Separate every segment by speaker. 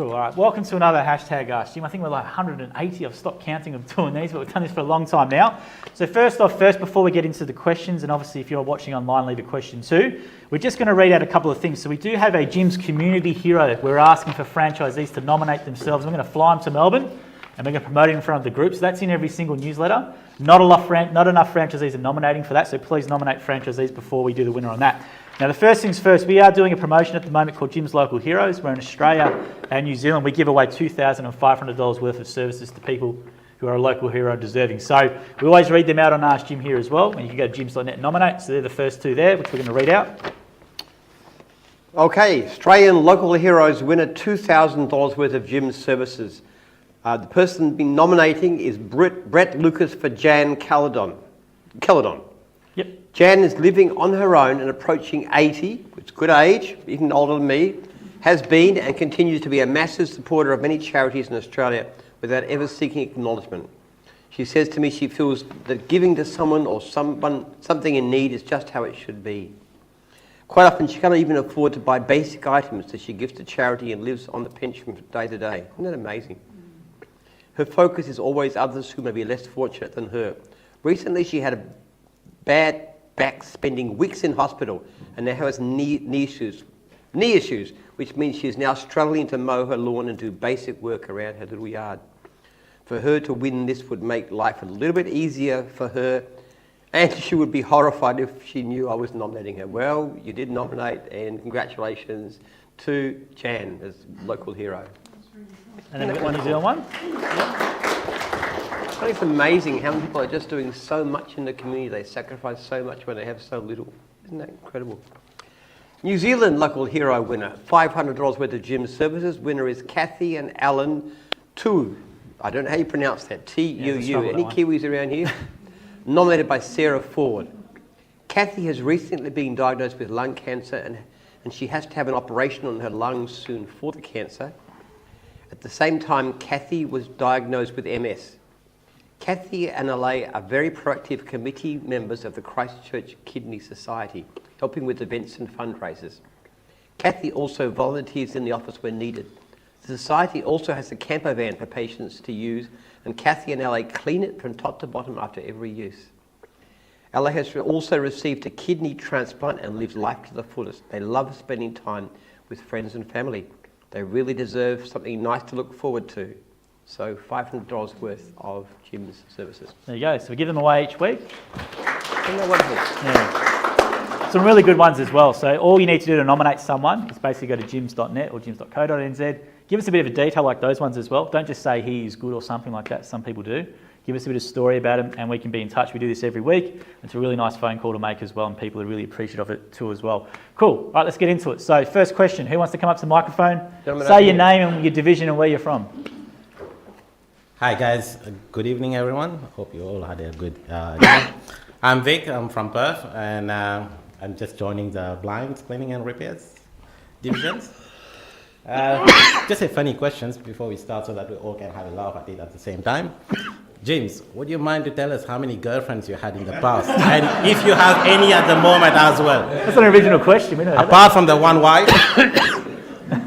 Speaker 1: Cool. All right. Welcome to another hashtag Ask Jim. I think we're like 180. I've stopped counting of doing these, but we've done this for a long time now. So first, before we get into the questions, and obviously if you're watching online, leave a question too. We're just going to read out a couple of things. So we do have a Jim's Community Hero. We're asking for franchisees to nominate themselves. We're going to fly them to Melbourne, and we're going to promote it in front of the group. So that's in every single newsletter. Not enough franchisees are nominating for that, so please nominate franchisees before we do the winner on that. Now, the first things first, we are doing a promotion at the moment called Jim's Local Heroes. We're in Australia and New Zealand. We give away $2,500 worth of services to people who are a local hero deserving. So we always read them out on Ask Jim here as well. And you can go to jims.net and nominate. So they're the first two there, which we're going to read out.
Speaker 2: Okay, Australian Local Heroes winner $2,000 worth of Jim's services. The person being nominating is Brett Lucas for Jan Caledon.
Speaker 1: Yep.
Speaker 2: Jan is living on her own and approaching 80, which is good age, even older than me, has been and continues to be a massive supporter of many charities in Australia without ever seeking acknowledgement. She says to me she feels that giving to someone or something in need is just how it should be. Quite often she cannot even afford to buy basic items that she gives to charity and lives on the pension from day to day. Isn't that amazing? Her focus is always others who may be less fortunate than her. Recently she had a bad back, spending weeks in hospital, and now has knee issues, which means she is now struggling to mow her lawn and do basic work around her little yard. For her to win this would make life a little bit easier for her, and she would be horrified if she knew I was nominating her. Well, you did nominate, and congratulations to Jan as local hero.
Speaker 1: And then we've got one New Zealand one.
Speaker 2: I think it's amazing how many people are just doing so much in the community. They sacrifice so much when they have so little. Isn't that incredible? New Zealand local hero winner, $500 worth of Jim's services. Winner is Kathy and Alan Tu. I don't know how you pronounce that. T-U-U. Any Kiwis around here? Nominated by Sarah Ford. Kathy has recently been diagnosed with lung cancer and she has to have an operation on her lungs soon for the cancer. At the same time, Kathy was diagnosed with MS. Kathy and Alay are very proactive committee members of the Christchurch Kidney Society, helping with events and fundraisers. Kathy also volunteers in the office when needed. The Society also has a camper van for patients to use, and Kathy and Alay clean it from top to bottom after every use. Alay has also received a kidney transplant and lives life to the fullest. They love spending time with friends and family. They really deserve something nice to look forward to. So $500 worth of Jim's services.
Speaker 1: There you go. So we give them away each week.
Speaker 2: Isn't that wonderful?
Speaker 1: Yeah. Some really good ones as well. So all you need to do to nominate someone is basically go to jims.net or jims.co.nz. Give us a bit of a detail like those ones as well. Don't just say he is good or something like that. Some people do. Give us a bit of story about him and we can be in touch. We do this every week. It's a really nice phone call to make as well and people are really appreciative of it too as well. Cool. All right, let's get into it. So first question, who wants to come up to the microphone? Say your name and your division and where you're from.
Speaker 3: Hi guys, good evening everyone. Hope you all had a good evening. I'm Vic, I'm from Perth and I'm just joining the blinds cleaning and repairs divisions. Just a funny questions before we start so that we all can have a laugh at it at the same time. James, would you mind to tell us how many girlfriends you had in the past and if you have any at the moment as well?
Speaker 1: That's an original question. We know
Speaker 3: apart from the one wife.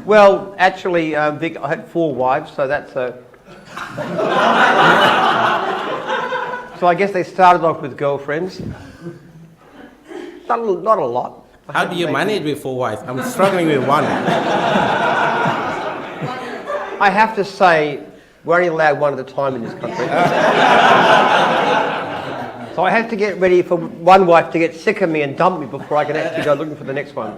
Speaker 2: Well, actually, Vic, I had 4 wives, so that's a... So I guess they started off with girlfriends. Not a lot.
Speaker 3: How do you manage with 4 wives? I'm struggling with one.
Speaker 2: I have to say, we're only allowed one at a time in this country. So I have to get ready for one wife to get sick of me and dump me before I can actually go looking for the next one.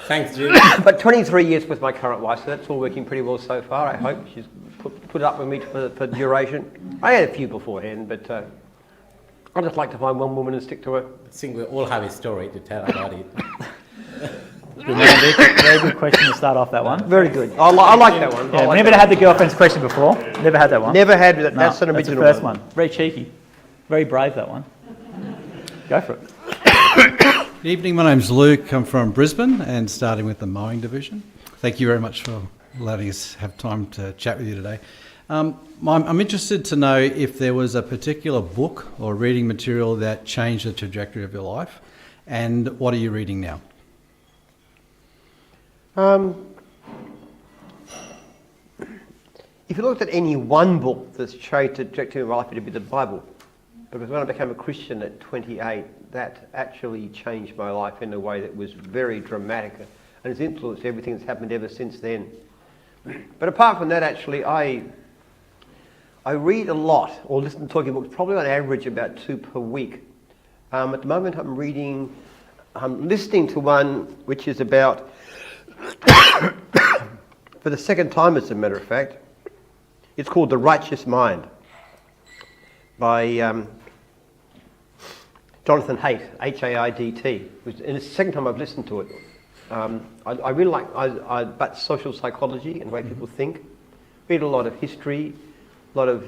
Speaker 3: Thanks, Jim.
Speaker 2: But 23 years with my current wife, so that's all working pretty well so far. I hope she's put up with me for duration. I had a few beforehand, but I just like to find one woman and stick to her.
Speaker 3: I think we all have a story to tell about it.
Speaker 1: Very good question to start off that one.
Speaker 2: Very good. I like that one.
Speaker 1: Yeah, we never had the girlfriend's question before. Never had that one.
Speaker 2: Never had that. That's an original
Speaker 1: That's the first one. Very cheeky. Very brave, that one. Go for it.
Speaker 4: Good evening, my name's Luke. I'm from Brisbane and starting with the Mowing division. Thank you very much for letting us have time to chat with you today. I'm interested to know if there was a particular book or reading material that changed the trajectory of your life, and what are you reading now?
Speaker 2: If you looked at any one book that's changed the trajectory of my life, it'd be the Bible. Because when I became a Christian at 28, that actually changed my life in a way that was very dramatic and has influenced everything that's happened ever since then. But apart from that, actually, I read a lot, or listen to talking books, probably on average about 2 per week. At the moment I'm listening to one which is about, for the second time as a matter of fact, it's called The Righteous Mind by Jonathan Haidt, H-A-I-D-T. And it's the second time I've listened to it. I really like but social psychology and the way people think. Read a lot of history, a lot of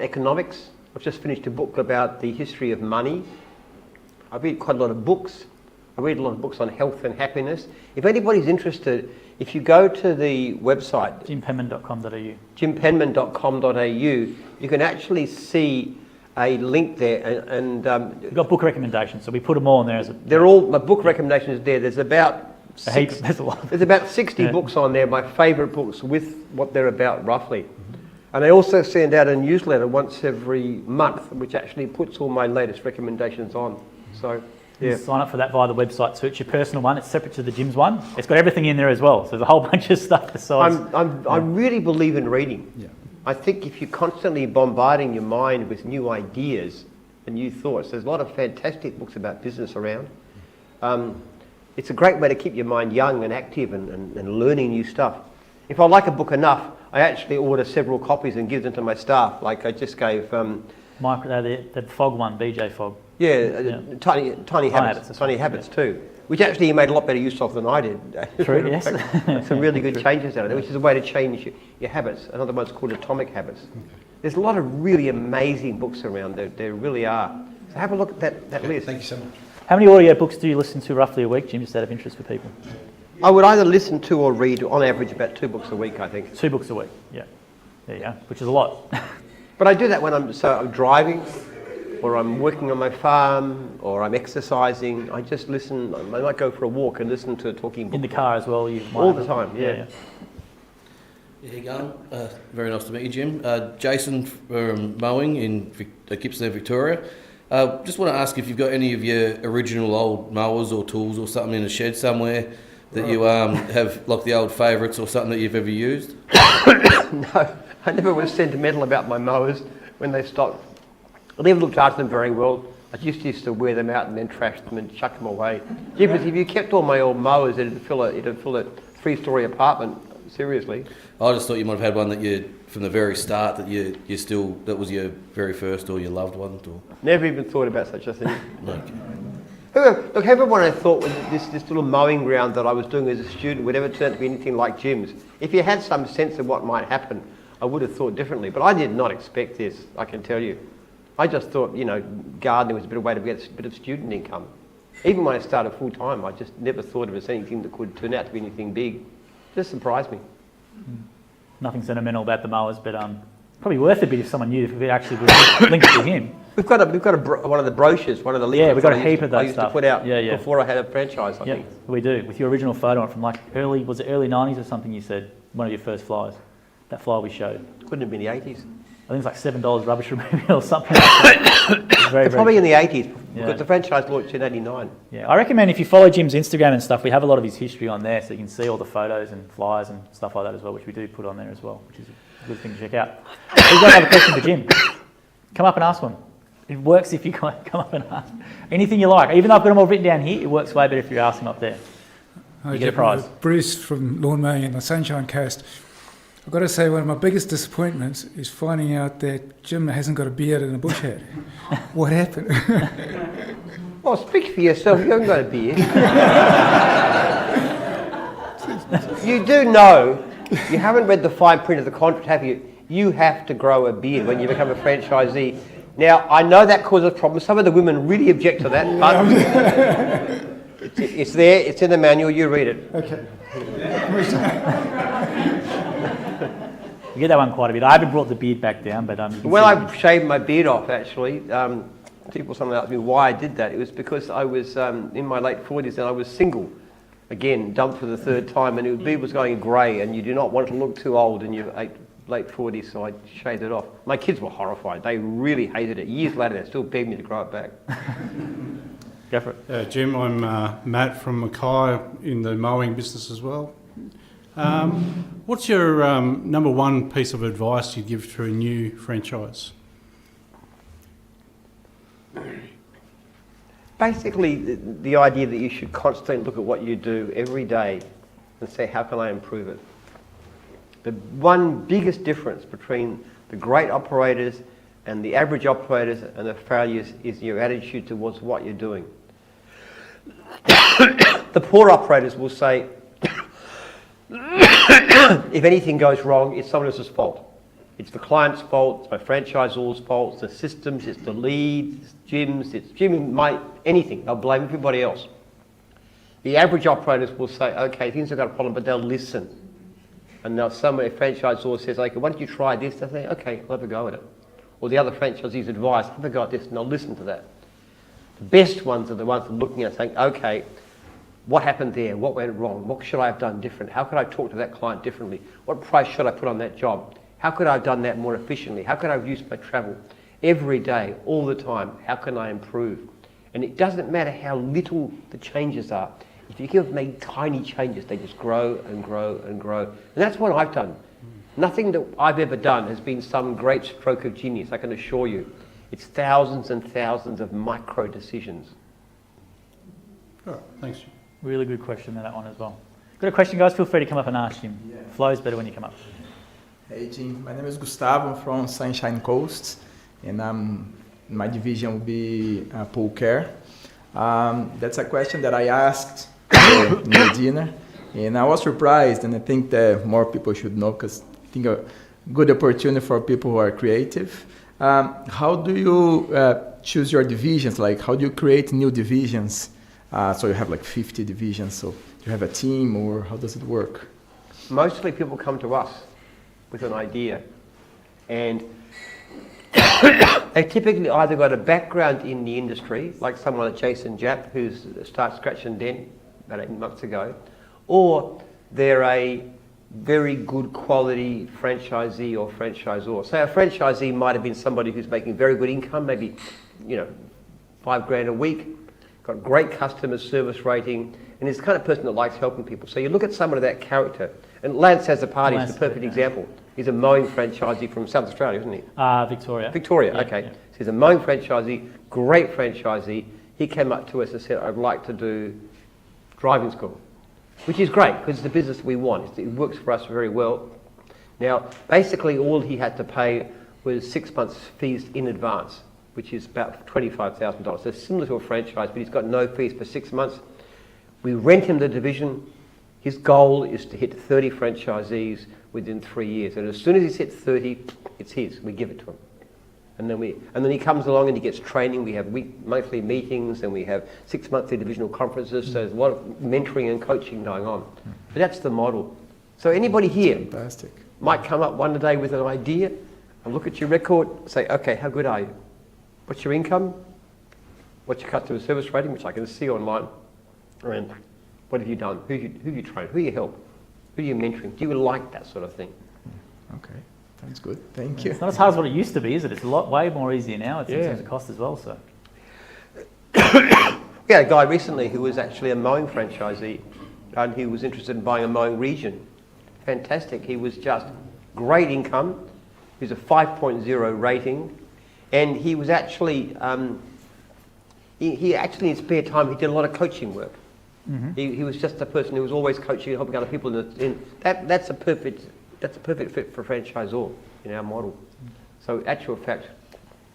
Speaker 2: economics. I've just finished a book about the history of money. I read quite a lot of books. I read a lot of books on health and happiness. If anybody's interested, if you go to the website
Speaker 1: jimpenman.com.au,
Speaker 2: jimpenman.com.au, you can actually see a link there, and
Speaker 1: we've got book recommendations, so we put them all in there.
Speaker 2: They're all my book recommendations there. There's about
Speaker 1: there's a lot.
Speaker 2: There's about 60 books on there, my favourite books with what they're about roughly. And I also send out a newsletter once every month, which actually puts all my latest recommendations on. So, yeah.
Speaker 1: Sign up for that via the website. So it's your personal one. It's separate to the Jim's one. It's got everything in there as well. So there's a whole bunch of stuff besides.
Speaker 2: I really believe in reading.
Speaker 4: Yeah.
Speaker 2: I think if you're constantly bombarding your mind with new ideas and new thoughts, there's a lot of fantastic books about business around. It's a great way to keep your mind young and active and learning new stuff. If I like a book enough, I actually order several copies and give them to my staff. Like I just gave...
Speaker 1: the Fog one, BJ Fog.
Speaker 2: Tiny Habits too, which actually he made a lot better use of than I did.
Speaker 1: True, yes.
Speaker 2: Some really good changes out of it, which is a way to change your habits. Another one's called Atomic Habits. There's a lot of really amazing books around. There really are. So have a look at that list.
Speaker 4: Thank you so much.
Speaker 1: How many audio books do you listen to roughly a week, Jim, just out of interest for people?
Speaker 2: I would either listen to or read, on average, about 2 books a week, I think.
Speaker 1: 2 books a week, yeah. There you go, which is a lot.
Speaker 2: But I do that when I'm driving, or I'm working on my farm, or I'm exercising. I just listen. I might go for a walk and listen to a talking book.
Speaker 1: In the car as well? You might
Speaker 2: all the time, yeah.
Speaker 5: There you go. Very nice to meet you, Jim. Jason from Mowing in Gippsland, Victoria. Just want to ask if you've got any of your original old mowers or tools or something in a shed somewhere that you have, like the old favourites or something that you've ever used?
Speaker 2: No, I never was sentimental about my mowers when they stopped. I never looked after them very well. I just used to wear them out and then trash them and chuck them away. Because if you kept all my old mowers, it'd fill a 3-story apartment. Seriously.
Speaker 5: I just thought you might have had one that you, from the very start, that you still, that was your very first or your loved one. Or...
Speaker 2: Never even thought about such a thing.
Speaker 5: Okay.
Speaker 2: Look, everyone I thought was this little mowing ground that I was doing as a student would ever turn out to be anything like Jim's. If you had some sense of what might happen, I would have thought differently. But I did not expect this, I can tell you. I just thought, gardening was a better way to get a bit of student income. Even when I started full time, I just never thought of it as anything that could turn out to be anything big. It just surprised me.
Speaker 1: Nothing sentimental about the mowers, but probably worth a bit if someone knew if it actually was linked to him.
Speaker 2: We've got one of the brochures, one of the leaflets.
Speaker 1: Yeah, we've got a heap of that
Speaker 2: I used
Speaker 1: stuff.
Speaker 2: to put out
Speaker 1: Yeah.
Speaker 2: before I had a franchise, I think.
Speaker 1: We do. With your original photo from like early 90s or something you said? One of your first flyers. That flyer we showed.
Speaker 2: Couldn't have been the 80s.
Speaker 1: I think it's like $7 rubbish removal or something like that. It's
Speaker 2: Probably in the 80s,
Speaker 1: Yeah.
Speaker 2: because the franchise launched in 89.
Speaker 1: Yeah, I recommend if you follow Jim's Instagram and stuff, we have a lot of his history on there, so you can see all the photos and flyers and stuff like that as well, which we do put on there as well, which is a good thing to check out. We've got another question for Jim. Come up and ask one. It works if you come up and ask. Anything you like. Even though I've got them all written down here, it works way better if you ask them up there.
Speaker 6: Hi,
Speaker 1: You get a prize.
Speaker 6: Bruce from Lawn Mowing in the Sunshine Coast. I've got to say, one of my biggest disappointments is finding out that Jim hasn't got a beard and a bush hat. What happened?
Speaker 2: Well, speak for yourself. You haven't got a beard. You do know, you haven't read the fine print of the contract, have you? You have to grow a beard when you become a franchisee. Now, I know that causes problems. Some of the women really object to that, but it's there, it's in the manual, you read it.
Speaker 6: Okay.
Speaker 1: You get that one quite a bit. I haven't brought the beard back down, but
Speaker 2: When I shaved my beard off, actually, People sometimes ask me why I did that. It was because I was in my late 40s and I was single. Again, dumped for the third time, and it was going grey, and you do not want to look too old in your late 40s, so I shaved it off. My kids were horrified. They really hated it. Years later, they still begged me to grow it back.
Speaker 1: Go for it.
Speaker 7: Jim, I'm Matt from Mackay in the mowing business as well. What's your number one piece of advice you'd give to a new franchise?
Speaker 2: Basically, the idea that you should constantly look at what you do every day and say, how can I improve it? The one biggest difference between the great operators and the average operators and the failures is your attitude towards what you're doing. The poor operators will say, if anything goes wrong, it's someone else's fault. It's the client's fault, it's my franchisor's fault, it's the systems, it's the lead, it's Jim's, it's Jim, anything. They'll blame everybody else. The average operators will say, okay, things have got a problem, but they'll listen. And now somebody, a franchisor says, okay, why don't you try this? They'll say, okay, I'll have a go at it. Or the other franchisees advise, have a go at this, and they'll listen to that. The best ones are the ones that are looking at saying, okay, what happened there? What went wrong? What should I have done different? How could I talk to that client differently? What price should I put on that job? How could I have done that more efficiently? How could I reduce my travel? Every day, all the time, how can I improve? And it doesn't matter how little the changes are. If you can make tiny changes, they just grow and grow and grow. And that's what I've done. Nothing that I've ever done has been some great stroke of genius, I can assure you. It's thousands and thousands of micro decisions.
Speaker 7: All right, thanks, Jim.
Speaker 1: Really good question there, that one as well. Got a question, guys? Feel free to come up and ask him.
Speaker 8: Yeah.
Speaker 1: Flows better when you come up.
Speaker 8: Hey Jim, my name is Gustavo. I'm from Sunshine Coast, and my division will be pool care. That's a question that I asked in the dinner, and I was surprised, and I think that more people should know, because I think a good opportunity for people who are creative. How do you choose your divisions? Like, how do you create new divisions? So you have like 50 divisions, so do you have a team, or how does it work?
Speaker 2: Mostly people come to us with an idea, and they typically either got a background in the industry, like someone like Jason Japp, who's started Scratch and Dent about 8 months ago, or they're a very good quality franchisee or franchisor. So a franchisee might have been somebody who's making very good income, maybe, $5,000 a week, got great customer service rating, and is the kind of person that likes helping people. So you look at someone of that character, and Lance has a party, is the perfect example. He's a mowing franchisee from South Australia, isn't he?
Speaker 1: Victoria.
Speaker 2: Victoria,
Speaker 1: Yeah,
Speaker 2: okay.
Speaker 1: yeah.
Speaker 2: So he's a mowing franchisee, great franchisee. He came up to us and said, I'd like to do driving school, which is great because it's the business we want. It works for us very well. Now, basically all he had to pay was 6 months fees in advance, which is about $25,000. So similar to a franchise, but he's got no fees for 6 months. We rent him the division. His goal is to hit 30 franchisees within 3 years. And as soon as he's hit 30, it's his. We give it to him. And then he comes along and he gets training. We have monthly meetings and we have 6 monthly divisional conferences. So there's a lot of mentoring and coaching going on. But that's the model. So anybody here
Speaker 8: Fantastic.
Speaker 2: might come up one day with an idea and look at your record, say, okay, how good are you? What's your income? What's your customer service rating, which I can see online? And what have you done? Who have you trained? Who do you help? Who are you mentoring? Do you like that sort of thing?
Speaker 8: Okay, sounds good. Thank you.
Speaker 1: It's not as hard as what it used to be, is it? It's way more easier now. It's in terms of cost as well. So.
Speaker 2: We had a guy recently who was actually a mowing franchisee, and he was interested in buying a mowing region. Fantastic. He was just great income. He was a 5.0 rating, and he was actually he actually in spare time he did a lot of coaching work. Mm-hmm. He was just a person who was always coaching and helping other people. That's a perfect fit for a franchisor in our model. So, actual fact,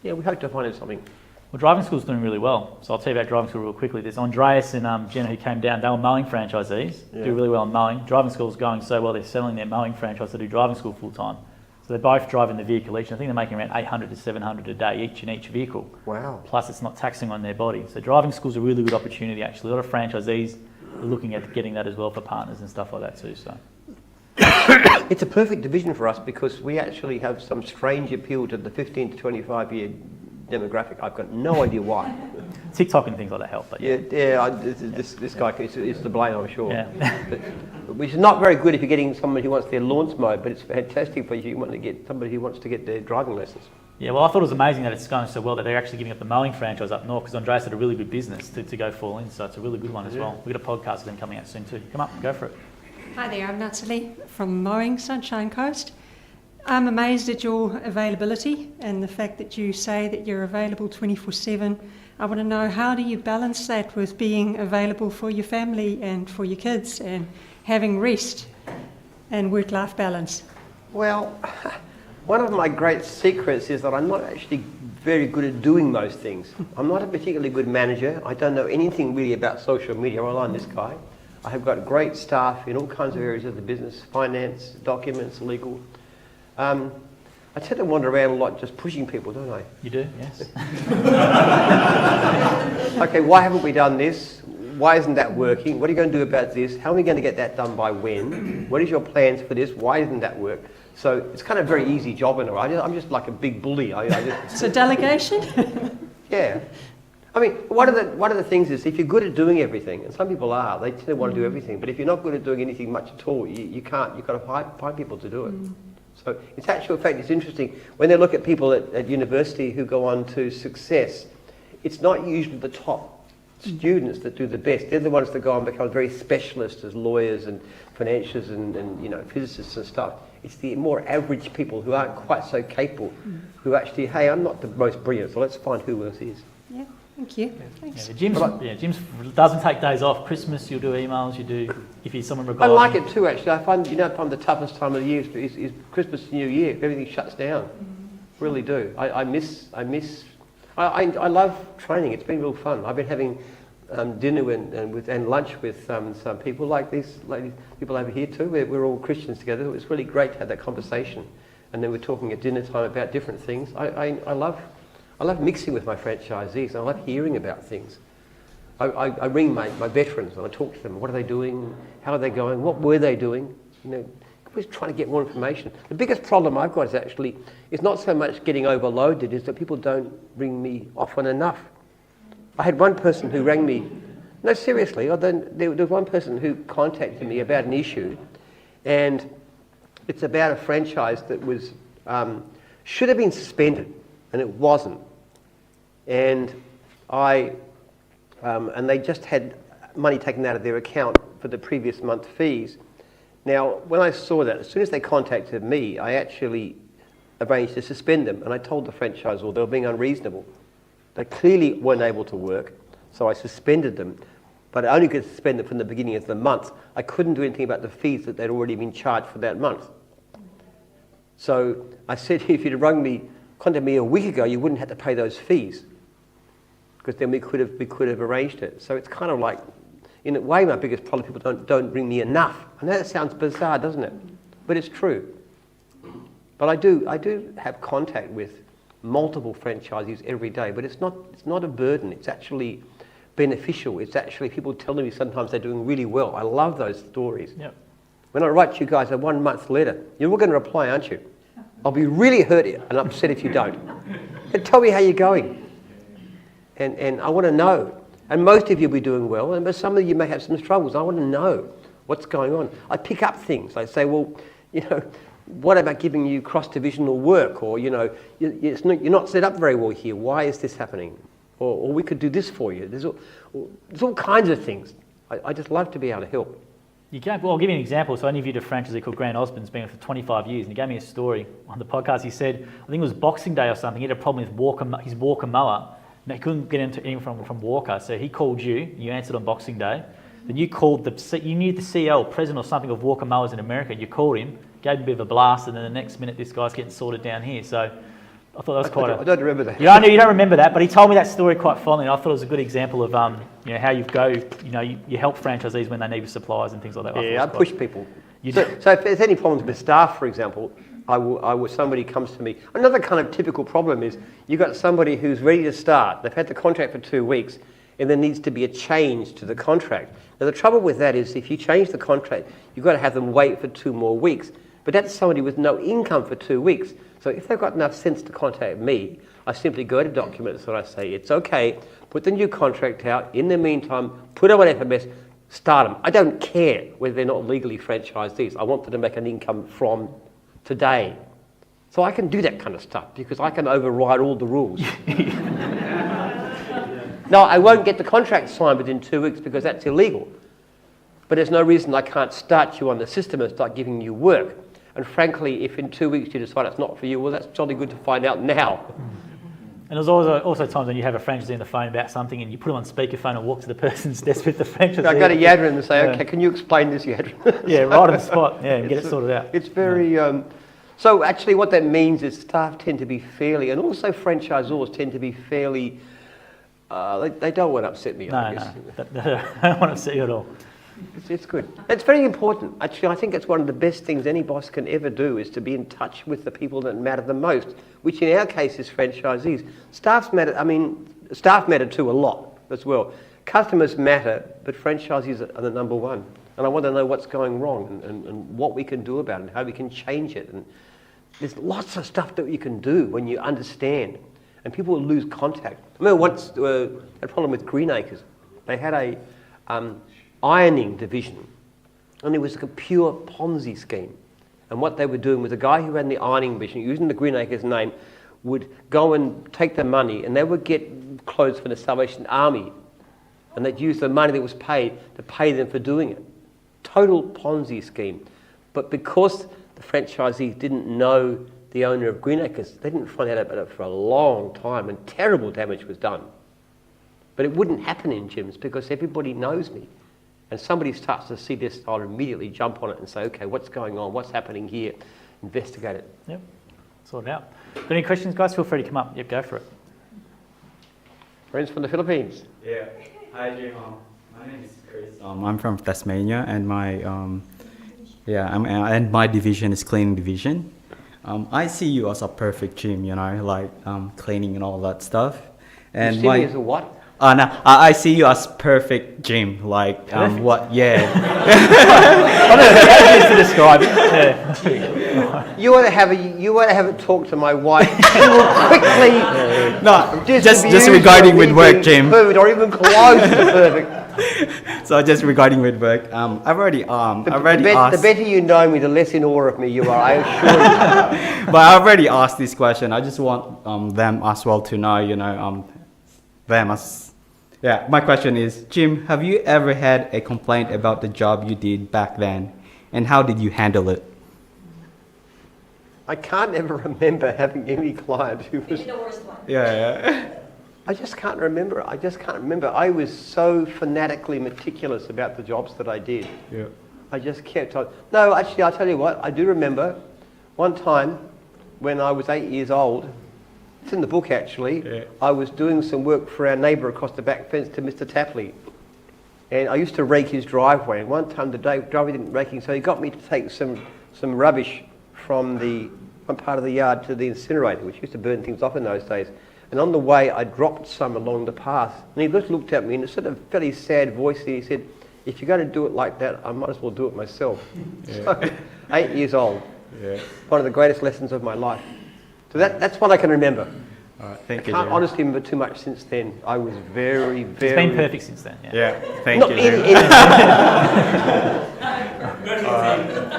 Speaker 2: yeah, we hope to find out something.
Speaker 1: Well, driving school's doing really well. So I'll tell you about driving school real quickly. There's Andreas and Jenna who came down. They were mowing franchisees, do really well in mowing. Driving school's going so well, they're selling their mowing franchise to do driving school full time. So they're both driving the vehicle each. I think they're making around 800 to 700 a day each in each vehicle. Wow. Plus it's not taxing on their body. So driving school's a really good opportunity actually. A lot of franchisees are looking at getting that as well for partners and stuff like that too. So
Speaker 2: it's a perfect division for us because we actually have some strange appeal to the 15 to 25 year demographic. I've got no idea why.
Speaker 1: TikTok and things like that help. But
Speaker 2: This guy is to blame, I'm sure.
Speaker 1: Yeah.
Speaker 2: Which is not very good if you're getting somebody who wants their lawns mowed, but it's fantastic for you want to get somebody who wants to get their driving lessons.
Speaker 1: Yeah, well, I thought it was amazing that it's going so well that they're actually giving up the mowing franchise up north, because Andreas had a really good business to go full in, so it's a really good one as well. We've got a podcast of them coming out soon too. Come up, go for it.
Speaker 9: Hi there, I'm Natalie from Mowing, Sunshine Coast. I'm amazed at your availability and the fact that you say that you're available 24/7. I want to know, how do you balance that with being available for your family and for your kids and having rest and work-life balance?
Speaker 2: Well, one of my great secrets is that I'm not actually very good at doing most things. I'm not a particularly good manager. I don't know anything really about social media. Well, I'm this guy. I have got great staff in all kinds of areas of the business, finance, documents, legal. I tend to wander around a lot just pushing people, don't I?
Speaker 1: You do, yes.
Speaker 2: Okay, why haven't we done this? Why isn't that working? What are you going to do about this? How are we going to get that done by when? What is your plans for this? Why isn't that work? So it's kind of a very easy job in a way. I'm just like a big bully.
Speaker 9: So delegation?
Speaker 2: Yeah. I mean, one of the things is, if you're good at doing everything, and some people are, they tend to want to do everything, but if you're not good at doing anything much at all, you've got to find people to do it. So it's actual fact, it's interesting, when they look at people at university who go on to success, it's not usually the top students that do the best. They're the ones that go on and become very specialist as lawyers and financiers and physicists and stuff. It's the more average people who aren't quite so capable, who actually, hey, I'm not the most brilliant, so let's find who else is.
Speaker 9: Yeah, thank you. Thanks.
Speaker 1: Jim's doesn't take days off. Christmas, you'll do emails, you do, if you're someone
Speaker 2: I
Speaker 1: regarding.
Speaker 2: like it too, actually. I find the toughest time of the year is Christmas and New Year. Everything shuts down. Really do. I love training. It's been real fun. I've been having dinner and lunch with some people like these people over here too. We're all Christians together. It was really great to have that conversation. And then we're talking at dinner time about different things. I love mixing with my franchisees, and I love hearing about things. I ring my veterans and I talk to them. What are they doing? How are they going? What were they doing? Always trying to get more information. The biggest problem I've got is not so much getting overloaded, is that people don't ring me often enough. I had one person who rang me, no, seriously, there was one person who contacted me about an issue, and it's about a franchise that was should have been suspended, and it wasn't. And and they just had money taken out of their account for the previous month's fees. Now, when I saw that, as soon as they contacted me, I actually arranged to suspend them, and I told the franchisor they were being unreasonable. They clearly weren't able to work, so I suspended them, but I only could suspend them from the beginning of the month. I couldn't do anything about the fees that they'd already been charged for that month. So I said, if you'd contacted me a week ago, you wouldn't have to pay those fees, because then we could have arranged it. So it's kind of like, in a way, my biggest problem, people don't ring me enough. I know that sounds bizarre, doesn't it? But it's true. But I do have contact with multiple franchisees every day, but it's not a burden. It's actually beneficial. It's actually people telling me sometimes they're doing really well. I love those stories. Yep. When I write you guys a 1 month letter, you're all going to reply, aren't you? I'll be really hurt and upset if you don't. And tell me how you're going. And I want to know. And most of you will be doing well, but some of you may have some struggles. I want to know what's going on. I pick up things. I say, well, what about giving you cross-divisional work? Or, you're not set up very well here. Why is this happening? Or we could do this for you. There's all kinds of things. I just love to be able to help.
Speaker 1: Well, I'll give you an example. So I interviewed a franchisee called Grant Osborne's been with for 25 years, and he gave me a story on the podcast. He said, I think it was Boxing Day or something, he had a problem with his Walker mower. And he couldn't get into anything from Walker, so he called you. You answered on Boxing Day. Then you called you knew the CEO, president or something of Walker Mowers in America. You called him, gave him a bit of a blast, and then the next minute this guy's getting sorted down here. So I thought that was quite
Speaker 2: I don't remember that.
Speaker 1: Yeah, I know you don't remember that, but he told me that story quite fondly, and I thought it was a good example of how you go, you help franchisees when they need supplies and things like that.
Speaker 2: Yeah, I push people. So if there's any problems with staff, for example, somebody comes to me. Another kind of typical problem is you've got somebody who's ready to start. They've had the contract for 2 weeks, and there needs to be a change to the contract. Now the trouble with that is if you change the contract, you've got to have them wait for 2 more weeks. But that's somebody with no income for 2 weeks. So if they've got enough sense to contact me, I simply go to documents and I say, it's okay, put the new contract out. In the meantime, put them on FMS, start them. I don't care whether they're not legally franchisees. I want them to make an income from today. So I can do that kind of stuff because I can override all the rules. No, I won't get the contract signed within 2 weeks because that's illegal. But there's no reason I can't start you on the system and start giving you work. And frankly, if in 2 weeks you decide it's not for you, well, that's jolly good to find out now.
Speaker 1: And there's also times when you have a franchisee on the phone about something and you put them on speakerphone and walk to the person's desk with the franchisee.
Speaker 2: I go to Yadrin and say, okay, can you explain this, Yadrin?
Speaker 1: Yeah, right on the spot. Yeah, and get it sorted out.
Speaker 2: It's very... so actually what that means is staff tend to be fairly, and also franchisors tend to be fairly... they don't want to upset me, I guess.
Speaker 1: No, they don't want to upset you at all.
Speaker 2: It's good. It's very important. Actually, I think it's one of the best things any boss can ever do is to be in touch with the people that matter the most, which in our case is franchisees. Staff matter too a lot as well. Customers matter, but franchisees are the number one. And I want to know what's going wrong and what we can do about it and how we can change it. And there's lots of stuff that you can do when you understand. And people lose contact. I remember once a problem with Greenacres. They had a ironing division, and it was a pure Ponzi scheme. And what they were doing was the guy who ran the ironing division, using the Greenacres name, would go and take the money, and they would get clothes for the Salvation Army, and they'd use the money that was paid to pay them for doing it. Total Ponzi scheme. But because the franchisees didn't know the owner of Greenacres, they didn't find out about it for a long time, and terrible damage was done. But it wouldn't happen in gyms because everybody knows me. And somebody starts to see this, I'll immediately jump on it and say, okay, what's going on? What's happening here? Investigate it.
Speaker 1: Yep, sort it out. Got any questions, guys? Feel free to come up. Yep, go for it.
Speaker 2: Friends from the Philippines.
Speaker 10: Yeah. Hi, Jim. My name is Chris. I'm from Tasmania, and my division is cleaning division. I see you as a perfect gym, you know, like cleaning and all that stuff. And
Speaker 2: you see me as a what?
Speaker 10: No, I see you as perfect gym, like what? Yeah.
Speaker 1: I don't know how to describe it. Yeah.
Speaker 2: You want to have a talk to my wife. She will quickly.
Speaker 10: No, just regarding with work, Jim.
Speaker 2: Food or even close to perfect.
Speaker 10: So just regarding with work, I've already asked.
Speaker 2: The better you know me, the less in awe of me you are. I assure you.
Speaker 10: But I've already asked this question. I just want them as well to know, you know, them as. Yeah, my question is, Jim, have you ever had a complaint about the job you did back then, and how did you handle it?
Speaker 2: I can't ever remember having any client who was...
Speaker 9: the worst one.
Speaker 10: Yeah.
Speaker 2: I just can't remember. I was so fanatically meticulous about the jobs that I did.
Speaker 10: Yeah.
Speaker 2: I just kept on... No, actually, I'll tell you what. I do remember one time when I was 8 years old. It's in the book, actually. Yeah. I was doing some work for our neighbour across the back fence to Mr. Tapley. And I used to rake his driveway. And one time the driveway didn't raking, so he got me to take some rubbish from the one part of the yard to the incinerator, which used to burn things off in those days. And on the way, I dropped some along the path. And he just looked at me in a sort of fairly sad voice, and he said, if you're going to do it like that, I might as well do it myself. Yeah. So, 8 years old. Yeah. One of the greatest lessons of my life. So that's what I can remember.
Speaker 10: All right, thank you.
Speaker 2: I can't honestly remember too much since then. I was very, very...
Speaker 1: It's been perfect since then.
Speaker 10: Yeah, thank you.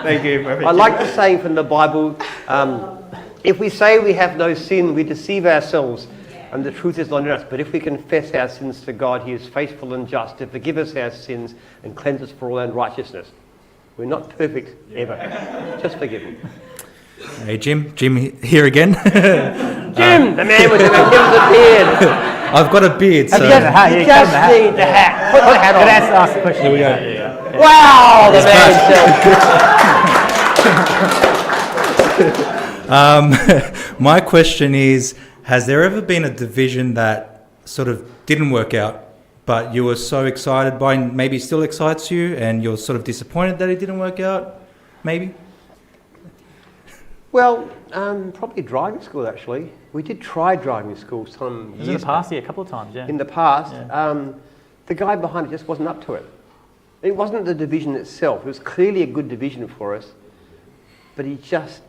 Speaker 10: Thank you.
Speaker 2: I like the saying from the Bible, if we say we have no sin, we deceive ourselves, and the truth is not in us. But if we confess our sins to God, He is faithful and just to forgive us our sins and cleanse us from all unrighteousness. We're not perfect, ever. Just forgive Him.
Speaker 11: Hey Jim here again.
Speaker 2: Jim, the man with the magnificent beard.
Speaker 11: I've got a beard, so...
Speaker 2: You just need the hat. Put the hat on.
Speaker 1: Can I ask the question?
Speaker 11: Here we go.
Speaker 2: Wow, the man.
Speaker 11: My question is, has there ever been a division that sort of didn't work out, but you were so excited by, maybe still excites you, and you're sort of disappointed that it didn't work out, maybe?
Speaker 2: Well, probably driving school, actually. We did try driving school some years
Speaker 1: in the past, yeah, a couple of times, yeah.
Speaker 2: In the past.
Speaker 1: Yeah.
Speaker 2: The guy behind it just wasn't up to it. It wasn't the division itself. It was clearly a good division for us, but he just...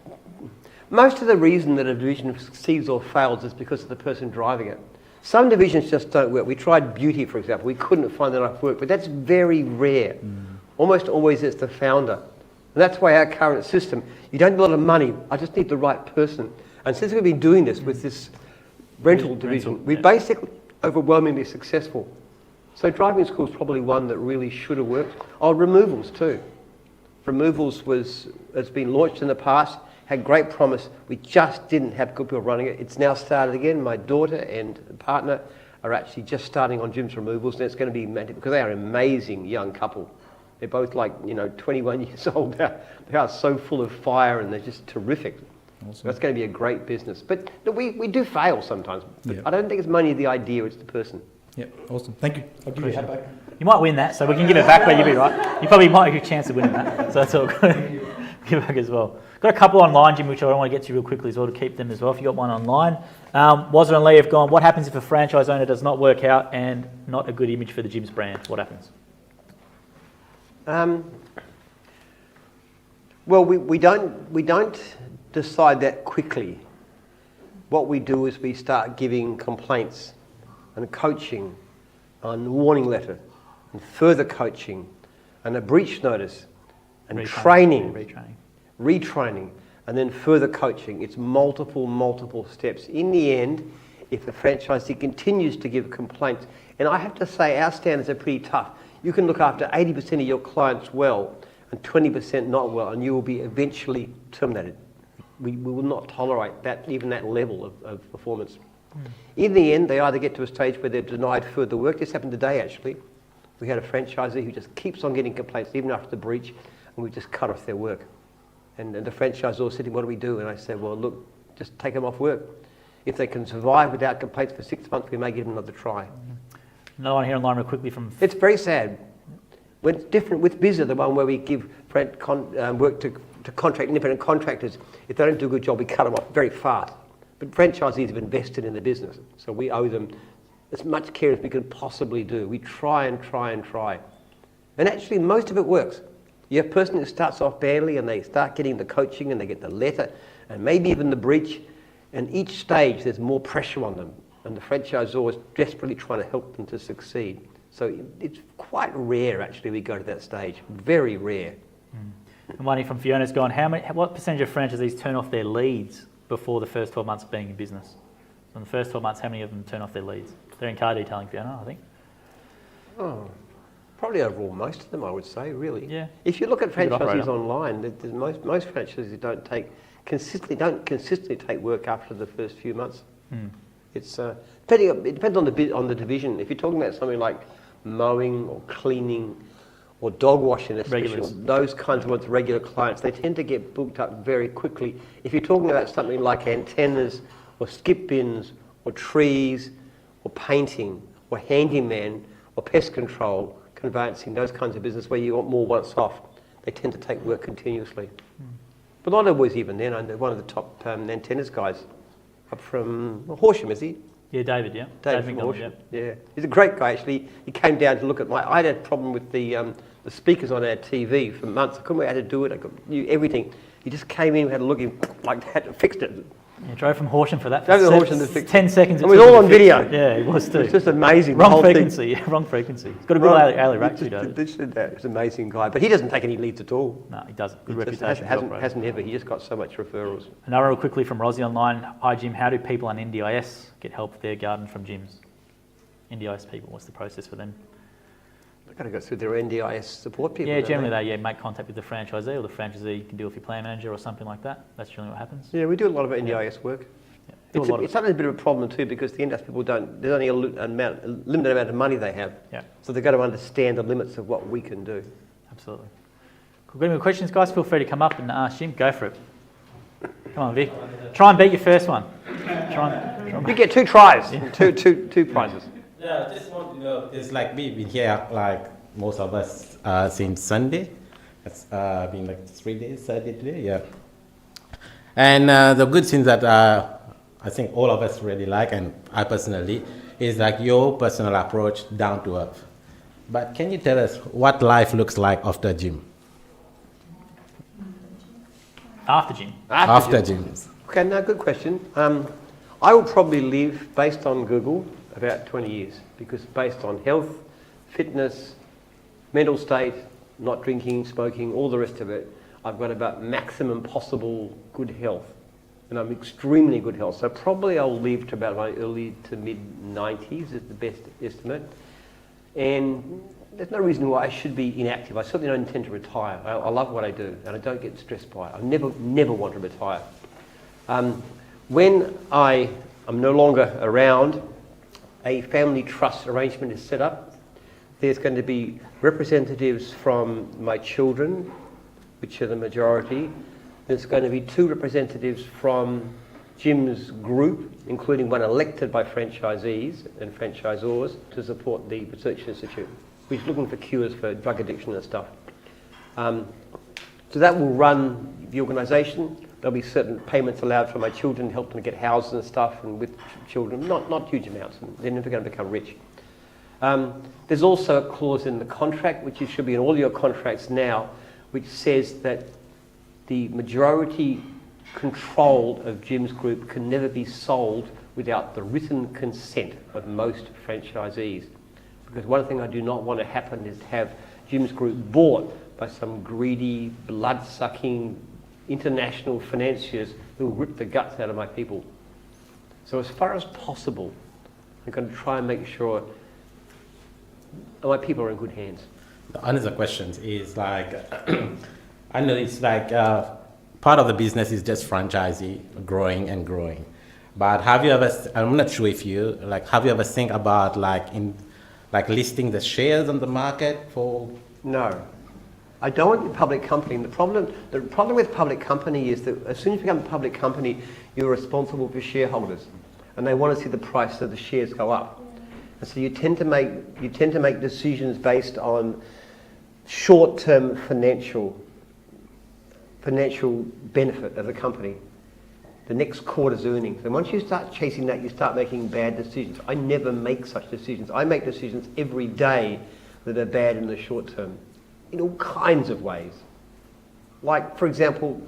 Speaker 2: Most of the reason that a division succeeds or fails is because of the person driving it. Some divisions just don't work. We tried beauty, for example. We couldn't find enough work, but that's very rare. Almost always it's the founder. And that's why our current system, you don't need a lot of money. I just need the right person. And since we've been doing this with this rental division, we're basically overwhelmingly successful. So driving school is probably one that really should have worked. Oh, removals too. Removals has been launched in the past, had great promise. We just didn't have good people running it. It's now started again. My daughter and partner are actually just starting on Jim's removals, and it's going to be because they are an amazing young couple. They're both 21 years old now. They are so full of fire, and they're just terrific. Awesome. That's going to be a great business. But no, we do fail sometimes. But I don't think it's money the idea, it's the person.
Speaker 11: Yeah, awesome. Thank you. I'll give you a hat back.
Speaker 1: You might win that, so we can give it back, but you'll be right. You probably might have a chance of winning that, so that's all good. Give it back as well. Got a couple online, Jim, which I want to get to real quickly as well to keep them as well. If you got one online, Wazza and Lee have gone. What happens if a franchise owner does not work out and not a good image for the Jim's brand? What happens?
Speaker 2: Well, we don't decide that quickly. What we do is we start giving complaints and coaching and warning letter and further coaching and a breach notice and retraining, and then further coaching. It's multiple steps. In the end, if the franchisee continues to give complaints, and I have to say our standards are pretty tough. You can look after 80% of your clients well and 20% not well, and you will be eventually terminated. We will not tolerate that, even that level of performance. In the end, they either get to a stage where they're denied further work. This happened today, actually. We had a franchisee who just keeps on getting complaints even after the breach, and we just cut off their work. And the franchisor said, what do we do? And I said, well, look, just take them off work. If they can survive without complaints for 6 months, we may give them another try.
Speaker 1: Another one here online real quickly from...
Speaker 2: It's very sad. When it's different with BIZA, the one where we give work to independent contractors. If they don't do a good job, we cut them off very fast. But franchisees have invested in the business, so we owe them as much care as we can possibly do. We try. And actually, most of it works. You have a person who starts off badly and they start getting the coaching and they get the letter and maybe even the breach, and each stage there's more pressure on them, and the franchisor is desperately trying to help them to succeed. So it's quite rare, actually, we go to that stage. Very rare.
Speaker 1: And one here from Fiona's gone, what percentage of franchisees turn off their leads before the first 12 months of being in business? So in the first 12 months, how many of them turn off their leads? They're in car detailing, Fiona, I think.
Speaker 2: Oh, probably overall most of them, I would say, really.
Speaker 1: Yeah.
Speaker 2: If you look at franchisees online, most franchisees don't consistently take work after the first few months. It's it depends on the division. If you're talking about something like mowing or cleaning or dog washing, especially those kinds of ones, regular clients, they tend to get booked up very quickly. If you're talking about something like antennas or skip bins or trees or painting or handyman or pest control, conveyancing, those kinds of business where you want more once off, they tend to take work continuously. But not always even then. I know one of the top antennas guys up from Horsham, is he?
Speaker 1: Yeah, David, yeah.
Speaker 2: David from Horsham. Yeah. He's a great guy, actually. He came down to look at I had a problem with the speakers on our TV for months. I couldn't work out how to do it. I knew everything. He just came in, had a look, had fixed it.
Speaker 1: Yeah, drove from Horsham for that.
Speaker 2: Drove to Horsham to fix
Speaker 1: 10 seconds.
Speaker 2: It was all on video.
Speaker 1: Yeah, it was too.
Speaker 2: It's just amazing.
Speaker 1: Wrong frequency. Yeah, wrong frequency. He's got a good alley rack too, David.
Speaker 2: He's an amazing guy, but he doesn't take any leads at all.
Speaker 1: No, he doesn't. Good
Speaker 2: reputation.
Speaker 1: reputation.
Speaker 2: Hasn't ever. He just got so much referrals.
Speaker 1: Another real quickly from Rosie online. Hi Jim, how do people on NDIS get help with their garden from gyms? NDIS people, what's the process for them?
Speaker 2: They've got to go through their NDIS support people.
Speaker 1: Yeah, generally they make contact with the franchisee, or the franchisee can deal with your plan manager or something like that. That's generally what happens.
Speaker 2: Yeah, we do a lot of NDIS work.
Speaker 1: Yeah.
Speaker 2: It's sometimes a bit of a problem too, because the NDIS people there's only a limited amount of money they have.
Speaker 1: Yeah.
Speaker 2: So they've got to understand the limits of what we can do.
Speaker 1: Absolutely. Cool. Got any more questions, guys? Feel free to come up and ask Jim. Go for it. Come on, Vic. Try and beat your first one.
Speaker 2: You get 2 tries, yeah. two prizes.
Speaker 3: Yeah, I just want to know, it's like we've been here, like most of us, since Sunday. It's been like 3 days, Saturday today, yeah. And the good thing that I think all of us really like, and I personally, is like your personal approach down to earth. But can you tell us what life looks like after gym?
Speaker 1: After gym.
Speaker 3: After gym.
Speaker 2: Okay, no, good question. I will probably live, based on Google, about 20 years, because based on health, fitness, mental state, not drinking, smoking, all the rest of it, I've got about maximum possible good health. And I'm extremely good health. So probably I'll live to about my early to mid-90s is the best estimate. And there's no reason why I should be inactive. I certainly don't intend to retire. I love what I do, and I don't get stressed by it. I never want to retire. When I am no longer around, a family trust arrangement is set up. There's going to be representatives from my children, which are the majority. There's going to be 2 representatives from Jim's group, including one elected by franchisees and franchisors to support the Research Institute, which is looking for cures for drug addiction and stuff. So that will run the organisation. There'll be certain payments allowed for my children, help them get houses and stuff, and with children, not huge amounts. They're never going to become rich. There's also a clause in the contract, which should be in all your contracts now, which says that the majority control of Jim's group can never be sold without the written consent of most franchisees. Because one thing I do not want to happen is to have Jim's group bought by some greedy, blood-sucking international financiers who will rip the guts out of my people. So as far as possible, I'm going to try and make sure my people are in good hands.
Speaker 3: Another question is like, I know it's like part of the business is just franchisee growing and growing. But have you ever, I'm not sure if you, like, have you ever think about like listing the shares on the market for?
Speaker 2: No. I don't want a public company. And the problem with public company is that as soon as you become a public company, you're responsible for shareholders, and they want to see the price of the shares go up. And so you tend to make decisions based on short-term financial benefit of the company, the next quarter's earnings. And once you start chasing that, you start making bad decisions. I never make such decisions. I make decisions every day that are bad in the short term, in all kinds of ways. Like, for example,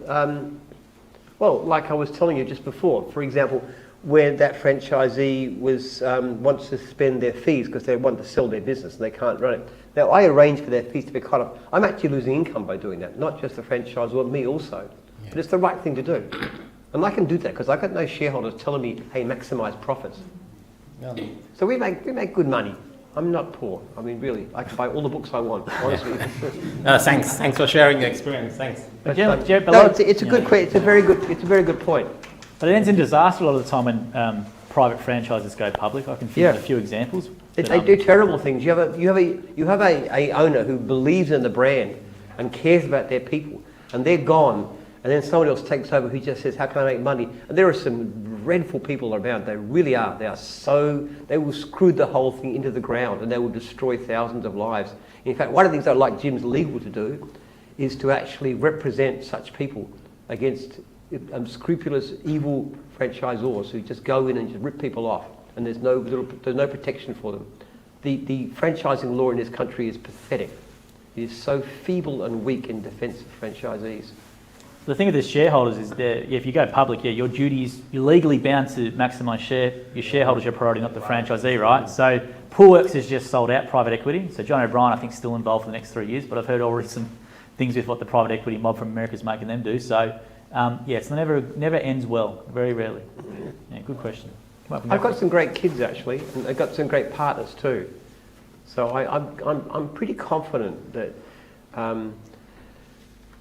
Speaker 2: like I was telling you just before, for example, where that franchisee wants to suspend their fees because they want to sell their business and they can't run it. Now, I arrange for their fees to be cut off. I'm actually losing income by doing that, not just the franchisor, me also. Yeah. But it's the right thing to do. And I can do that because I've got no shareholders telling me, hey, maximise profits. Yeah. So we make good money. I'm not poor. I mean, really, I can buy all the books I want, honestly.
Speaker 3: Thanks for sharing your experience. Thanks.
Speaker 2: It's a very good point.
Speaker 1: But it ends in disaster a lot of the time when private franchises go public. I can think of a few examples.
Speaker 2: They do terrible things. You have a owner who believes in the brand and cares about their people, and they're gone, and then someone else takes over who just says, "How can I make money?" And there are some dreadful people around. They really are. They will screw the whole thing into the ground, and they will destroy thousands of lives. In fact, one of the things I'd like Jim's legal to do is to actually represent such people against unscrupulous, evil franchisors who just go in and just rip people off, and there's no protection for them. The franchising law in this country is pathetic. It is so feeble and weak in defence of franchisees.
Speaker 1: The thing with the shareholders is that if you go public, your duty is you're legally bound to maximise your shareholders, your priority, not the franchisee, right? So Poolworks has just sold out private equity. So John O'Brien, I think, is still involved for the next 3 years, but I've heard already some things with what the private equity mob from America is making them do. So it's never ends well, very rarely. Yeah, good question.
Speaker 2: I've got some great kids actually, and I've got some great partners too. So I'm pretty confident that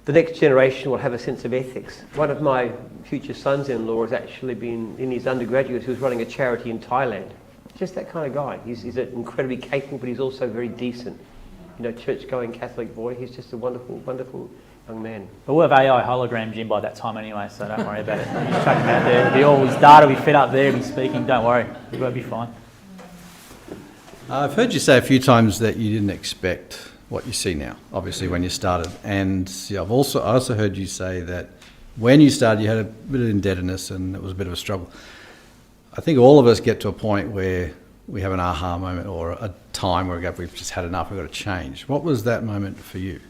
Speaker 2: the next generation will have a sense of ethics. One of my future sons-in-law has actually been, in his undergraduate, he was running a charity in Thailand. Just that kind of guy. He's incredibly capable, but he's also very decent. Church-going Catholic boy. He's just a wonderful, wonderful young man.
Speaker 1: But we'll have AI hologram Jim by that time anyway, so don't worry about it. You just chuck him out there. All his data will be fed up there, he'll be speaking. Don't worry, it won't be fine.
Speaker 4: I've heard you say a few times that you didn't expect what you see now, obviously, when you started. And I've also heard you say that when you started, you had a bit of indebtedness and it was a bit of a struggle. I think all of us get to a point where we have an aha moment or a time where we've just had enough, we've got to change. What was that moment for you?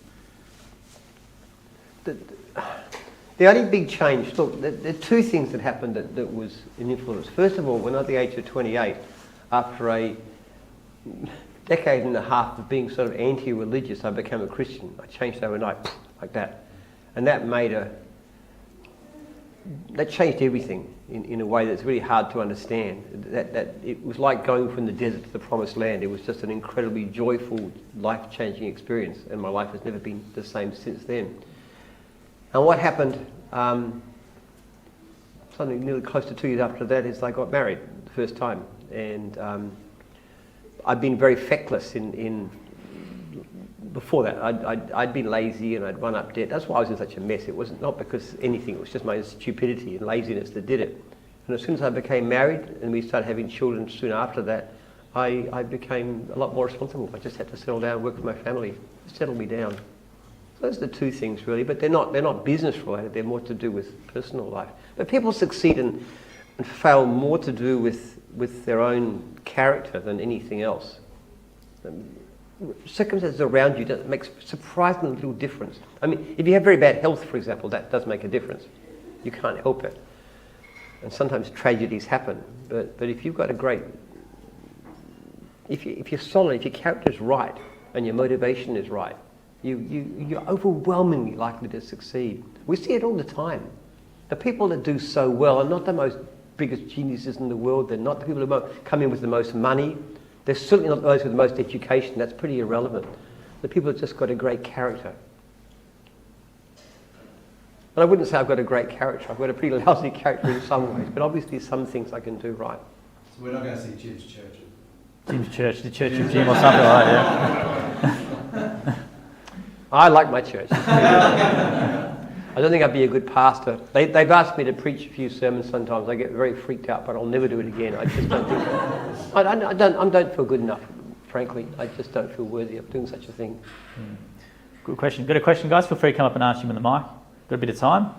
Speaker 2: The only big change, look, there are two things that happened that was an influence. First of all, when at the age of 28, after a decade and a half of being sort of anti-religious, I became a Christian. I changed overnight, like that. And that changed everything in a way that's really hard to understand. That it was like going from the desert to the promised land. It was just an incredibly joyful, life-changing experience, and my life has never been the same since then. And what happened, something nearly close to 2 years after that, is I got married the first time. And I'd been very feckless before that. I'd been lazy and I'd run up debt. That's why I was in such a mess. It wasn't not because anything, it was just my stupidity and laziness that did it. And as soon as I became married and we started having children soon after that, I became a lot more responsible. I just had to settle down, work with my family, settle me down. So those are the two things really, but they're not business related, they're more to do with personal life. But people succeed and fail more to do with their own character than anything else. Circumstances around you that makes surprisingly little difference. I mean, if you have very bad health, for example, that does make a difference. You can't help it. And sometimes tragedies happen. But if you've got a great... If you're solid, if your character's right and your motivation is right, you're overwhelmingly likely to succeed. We see it all the time. The people that do so well are not the most biggest geniuses in the world. They're not the people who come in with the most money. They're certainly not those with the most education. That's pretty irrelevant. The people have just got a great character. And I wouldn't say I've got a great character. I've got a pretty lousy character in some ways, but obviously some things I can do right.
Speaker 4: So we're not going to see Jim's church.
Speaker 1: Jim's church, the Church of Jim or something like that. Yeah.
Speaker 2: I like my church. I don't think I'd be a good pastor. They've asked me to preach a few sermons sometimes. I get very freaked out, but I'll never do it again. I just don't think... I don't feel good enough, frankly. I just don't feel worthy of doing such a thing.
Speaker 1: Good question. Got a question, guys? Feel free to come up and ask him on the mic. Got a bit of time?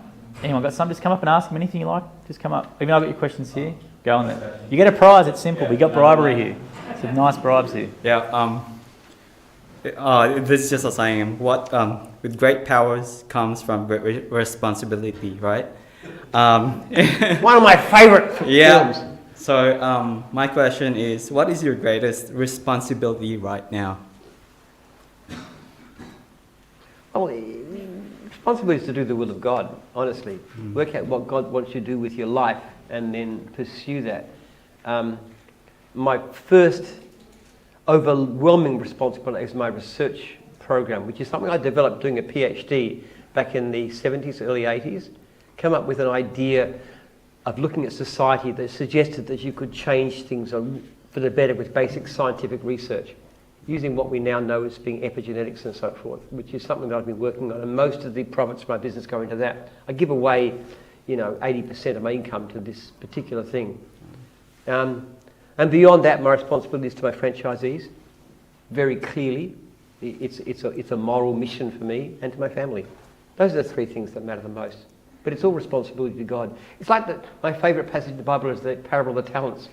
Speaker 1: Anyone got some? Just come up and ask him anything you like. Just come up. Even I've got your questions here. Go on there. You get a prize. It's simple. We got bribery here. Some nice bribes here.
Speaker 10: Yeah. This is just a saying. With great powers comes from great responsibility, right?
Speaker 2: One of my favourite films.
Speaker 10: So my question is, what is your greatest responsibility right now?
Speaker 2: Well, responsibility is to do the will of God, honestly. Work out what God wants you to do with your life and then pursue that. My first overwhelming responsibility is my research program, which is something I developed doing a PhD back in the 70s, early 80s. Come up with an idea of looking at society that suggested that you could change things for the better with basic scientific research, using what we now know as being epigenetics and so forth, which is something that I've been working on, and most of the profits of my business go into that. I give away, 80% of my income to this particular thing. And beyond that, my responsibility is to my franchisees, very clearly. It's a moral mission for me and to my family. Those are the three things that matter the most. But it's all responsibility to God. It's like my favourite passage in the Bible is the parable of the talents.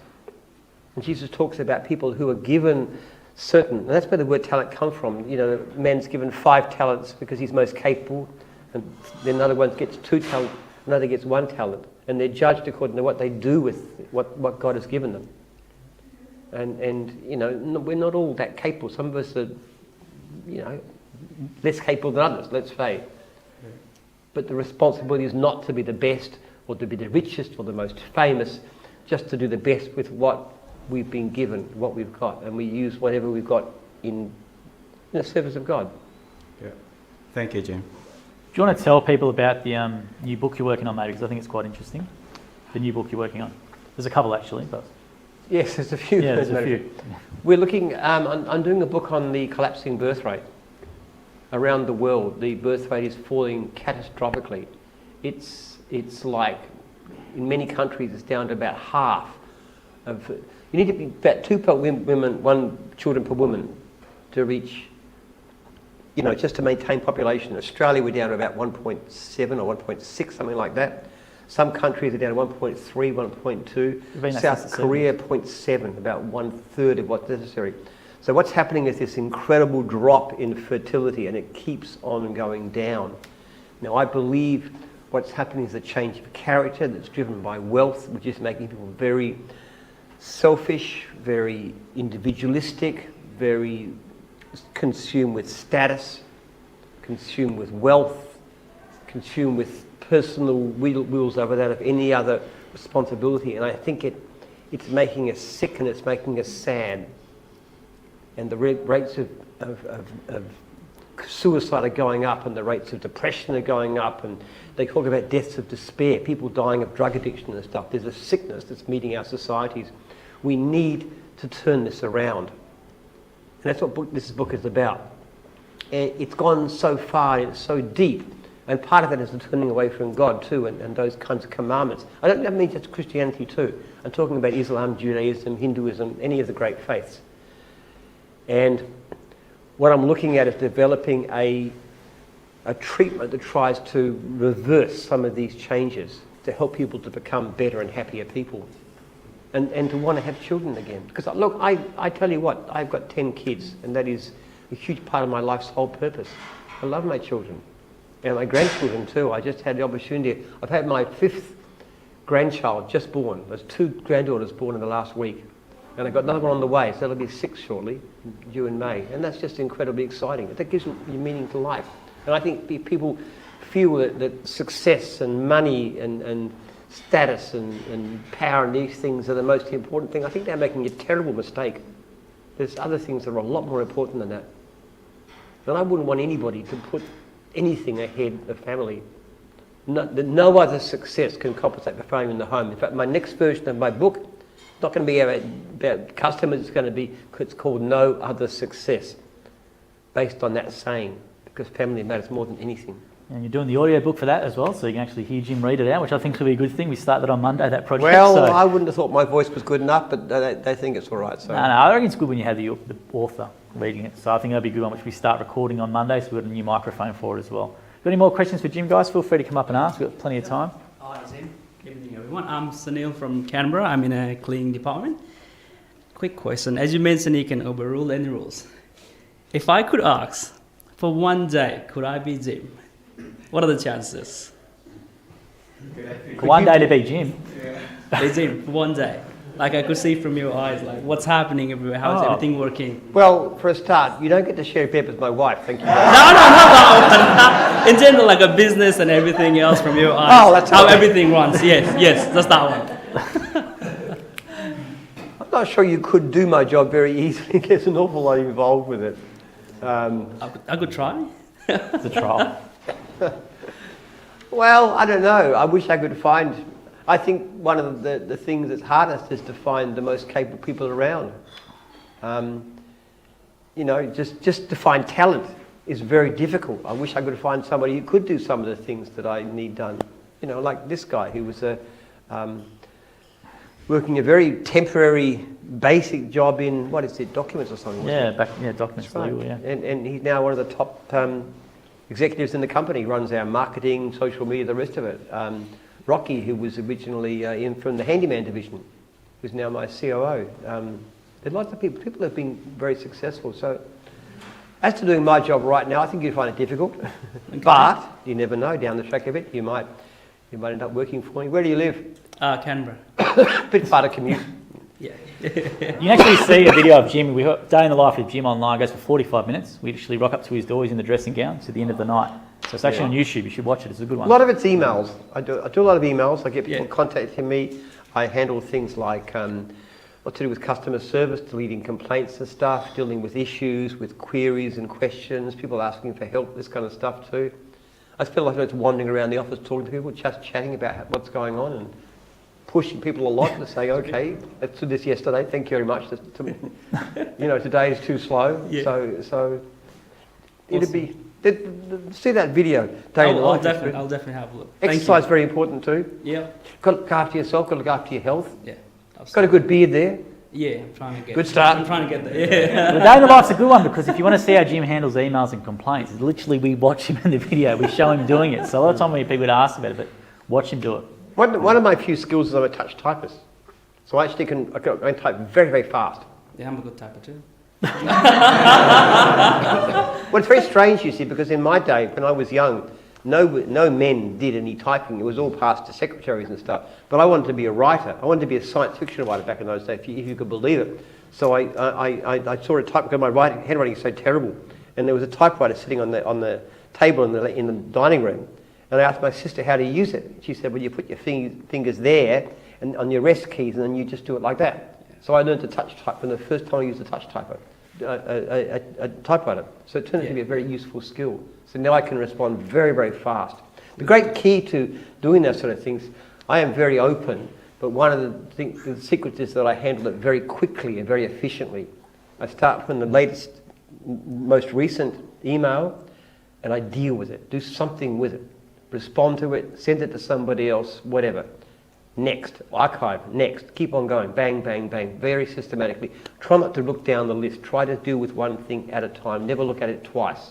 Speaker 2: And Jesus talks about people who are given certain, and that's where the word talent comes from. Man's given 5 talents because he's most capable, and then another one gets 2 talents, another gets 1 talent. And they're judged according to what they do with what God has given them. And we're not all that capable. Some of us are, less capable than others, let's face. But the responsibility is not to be the best or to be the richest or the most famous, just to do the best with what we've been given, what we've got, and we use whatever we've got in the service of God.
Speaker 10: Yeah. Thank you, Jim.
Speaker 1: Do you want to tell people about the new book you're working on, maybe? Because I think it's quite interesting. The new book you're working on. There's a couple actually, but...
Speaker 2: Yes, there's a few.
Speaker 1: Yeah, there's a few.
Speaker 2: We're looking, I'm doing a book on the collapsing birth rate. Around the world, the birth rate is falling catastrophically. It's like, in many countries, it's down to about half of... You need to be about 2 per women, 1 children per woman to reach, just to maintain population. In Australia, we're down to about 1.7 or 1.6, something like that. Some countries are down to 1.3, 1.2. South Korea, 0.7, about 1/3 of what's necessary. So what's happening is this incredible drop in fertility, and it keeps on going down. Now, I believe What's happening is a change of character that's driven by wealth, which is making people very selfish, very individualistic, very consumed with status, consumed with wealth, consumed with personal wheels over that of any other responsibility. And I think it's making us sick and it's making us sad. And the rates of suicide are going up and the rates of depression are going up, and they talk about deaths of despair, people dying of drug addiction and stuff. There's a sickness that's meeting our societies. We need to turn this around. And that's what this book is about. And it's gone so far, it's so deep, and part of it is the turning away from God too, and those kinds of commandments. I don't mean just Christianity too. I'm talking about Islam, Judaism, Hinduism, any of the great faiths. And what I'm looking at is developing a treatment that tries to reverse some of these changes to help people to become better and happier people, and to want to have children again. Because look, I tell you what, I've got 10 kids, and that is a huge part of my life's whole purpose. I love my children and my grandchildren too. I just had the opportunity. I've had my 5th grandchild just born. There's 2 granddaughters born in the last week. And I've got another one on the way, so that'll be 6 shortly, due in May. And that's just incredibly exciting. That gives you meaning to life. And I think people feel that success and money and status and power and these things are the most important thing. I think they're making a terrible mistake. There's other things that are a lot more important than that. And I wouldn't want anybody to put anything ahead of family. No other success can compensate for failure in the home. In fact, my next version of my book, not going to be about customers, it's called No Other Success, based on that saying, because family matters more than anything.
Speaker 1: And you're doing the audio book for that as well, so you can actually hear Jim read it out, which I think will be a good thing. We start that on Monday, that project.
Speaker 2: Well,
Speaker 1: so.
Speaker 2: I wouldn't have thought my voice was good enough, but they think it's all right. So.
Speaker 1: No, I reckon it's good when you have the author reading it. So I think that'll be a good one, which we start recording on Monday, so we've got a new microphone for it as well. Got any more questions for Jim, guys? Feel free to come up and ask. We've got plenty of time.
Speaker 12: Hi, Jim. Good evening, everyone. I'm Sunil from Canberra. I'm in a cleaning department. Quick question. As you mentioned, you can overrule any rules. If I could ask, for one day, could I be Jim? What are the chances?
Speaker 1: One day to be Jim.
Speaker 12: Be Jim, for one day. Like I could see from your eyes, like what's happening everywhere, how is everything working?
Speaker 2: Well, for a start, you don't get to share a bed with my wife, thank you.
Speaker 12: No, not that one. In general, like a business and everything else from your eyes.
Speaker 2: Oh, that's
Speaker 12: how
Speaker 2: okay.
Speaker 12: everything runs. Yes, just that one.
Speaker 2: I'm not sure you could do my job very easily. There's an awful lot involved with it.
Speaker 12: I could try.
Speaker 1: It's a trial.
Speaker 2: Well, I don't know. I wish I could find... I think one of the things that's hardest is to find the most capable people around. Just to find talent is very difficult. I wish I could find somebody who could do some of the things that I need done. Like this guy who was working a very temporary, basic job in, documents or something?
Speaker 1: Documents.
Speaker 2: Right.
Speaker 1: Legal, yeah.
Speaker 2: And he's now one of the top executives in the company. He runs our marketing, social media, the rest of it. Rocky, who was originally in from the handyman division, who's now my COO. There are lots of people. People have been very successful. So, as to doing my job right now, I think you'd find it difficult. Okay. But you never know. Down the track of it, you might end up working for me. Where do you live?
Speaker 12: Canberra.
Speaker 2: Bit far to commute.
Speaker 12: Yeah.
Speaker 1: You can actually see a video of Jim. We got Day in the Life with Jim online. It goes for 45 minutes. We actually rock up to his door. He's in the dressing gown to the end of the night. So it's actually on YouTube. You should watch it. It's a good one.
Speaker 2: A lot of it's emails. I do a lot of emails. I get people contacting me. I handle things like what to do with customer service, deleting complaints and stuff, dealing with issues, with queries and questions, people asking for help, this kind of stuff too. I feel like it's wandering around the office talking to people, just chatting about what's going on and pushing people a lot to say, okay, let's do this yesterday, thank you very much. Today is too slow.
Speaker 12: Yeah.
Speaker 2: So it'd be... See that video.
Speaker 12: I'll definitely have a look.
Speaker 2: Exercise is very important too.
Speaker 12: Yeah.
Speaker 2: Got to look after yourself, got to look after your health.
Speaker 12: Yeah.
Speaker 2: Got a good beard there.
Speaker 12: Yeah, I'm trying to get
Speaker 2: Good start.
Speaker 12: I'm trying to get there. Yeah.
Speaker 1: The Day in the Life's a good one because if you want to see how Jim handles emails and complaints, it's literally we watch him in the video, we show him doing it. So a lot of time when people would ask about it, but watch him do it.
Speaker 2: One of my few skills is I'm a touch typist. So I actually can type very, very fast.
Speaker 12: Yeah, I'm a good typer too.
Speaker 2: Well, it's very strange, you see, because in my day, when I was young, No men did any typing. It was all passed to secretaries and stuff. But I wanted to be a writer. I wanted to be a science fiction writer back in those days, if you could believe it. So I saw a type because my handwriting is so terrible, and there was a typewriter sitting on the table in the dining room. And I asked my sister how to use it. She said, well, you put your fingers there and on your rest keys, and then you just do it like that. So I learned to touch type from the first time I used a touch typewriter. So it turned out to be a very useful skill. So now I can respond very, very fast. The great key to doing those sort of things, I am very open, but one of the secrets is that I handle it very quickly and very efficiently. I start from the latest, most recent email, and I deal with it, do something with it, respond to it, send it to somebody else, whatever. Next, archive, next, keep on going, bang, bang, bang, very systematically. Try not to look down the list, try to deal with one thing at a time, never look at it twice.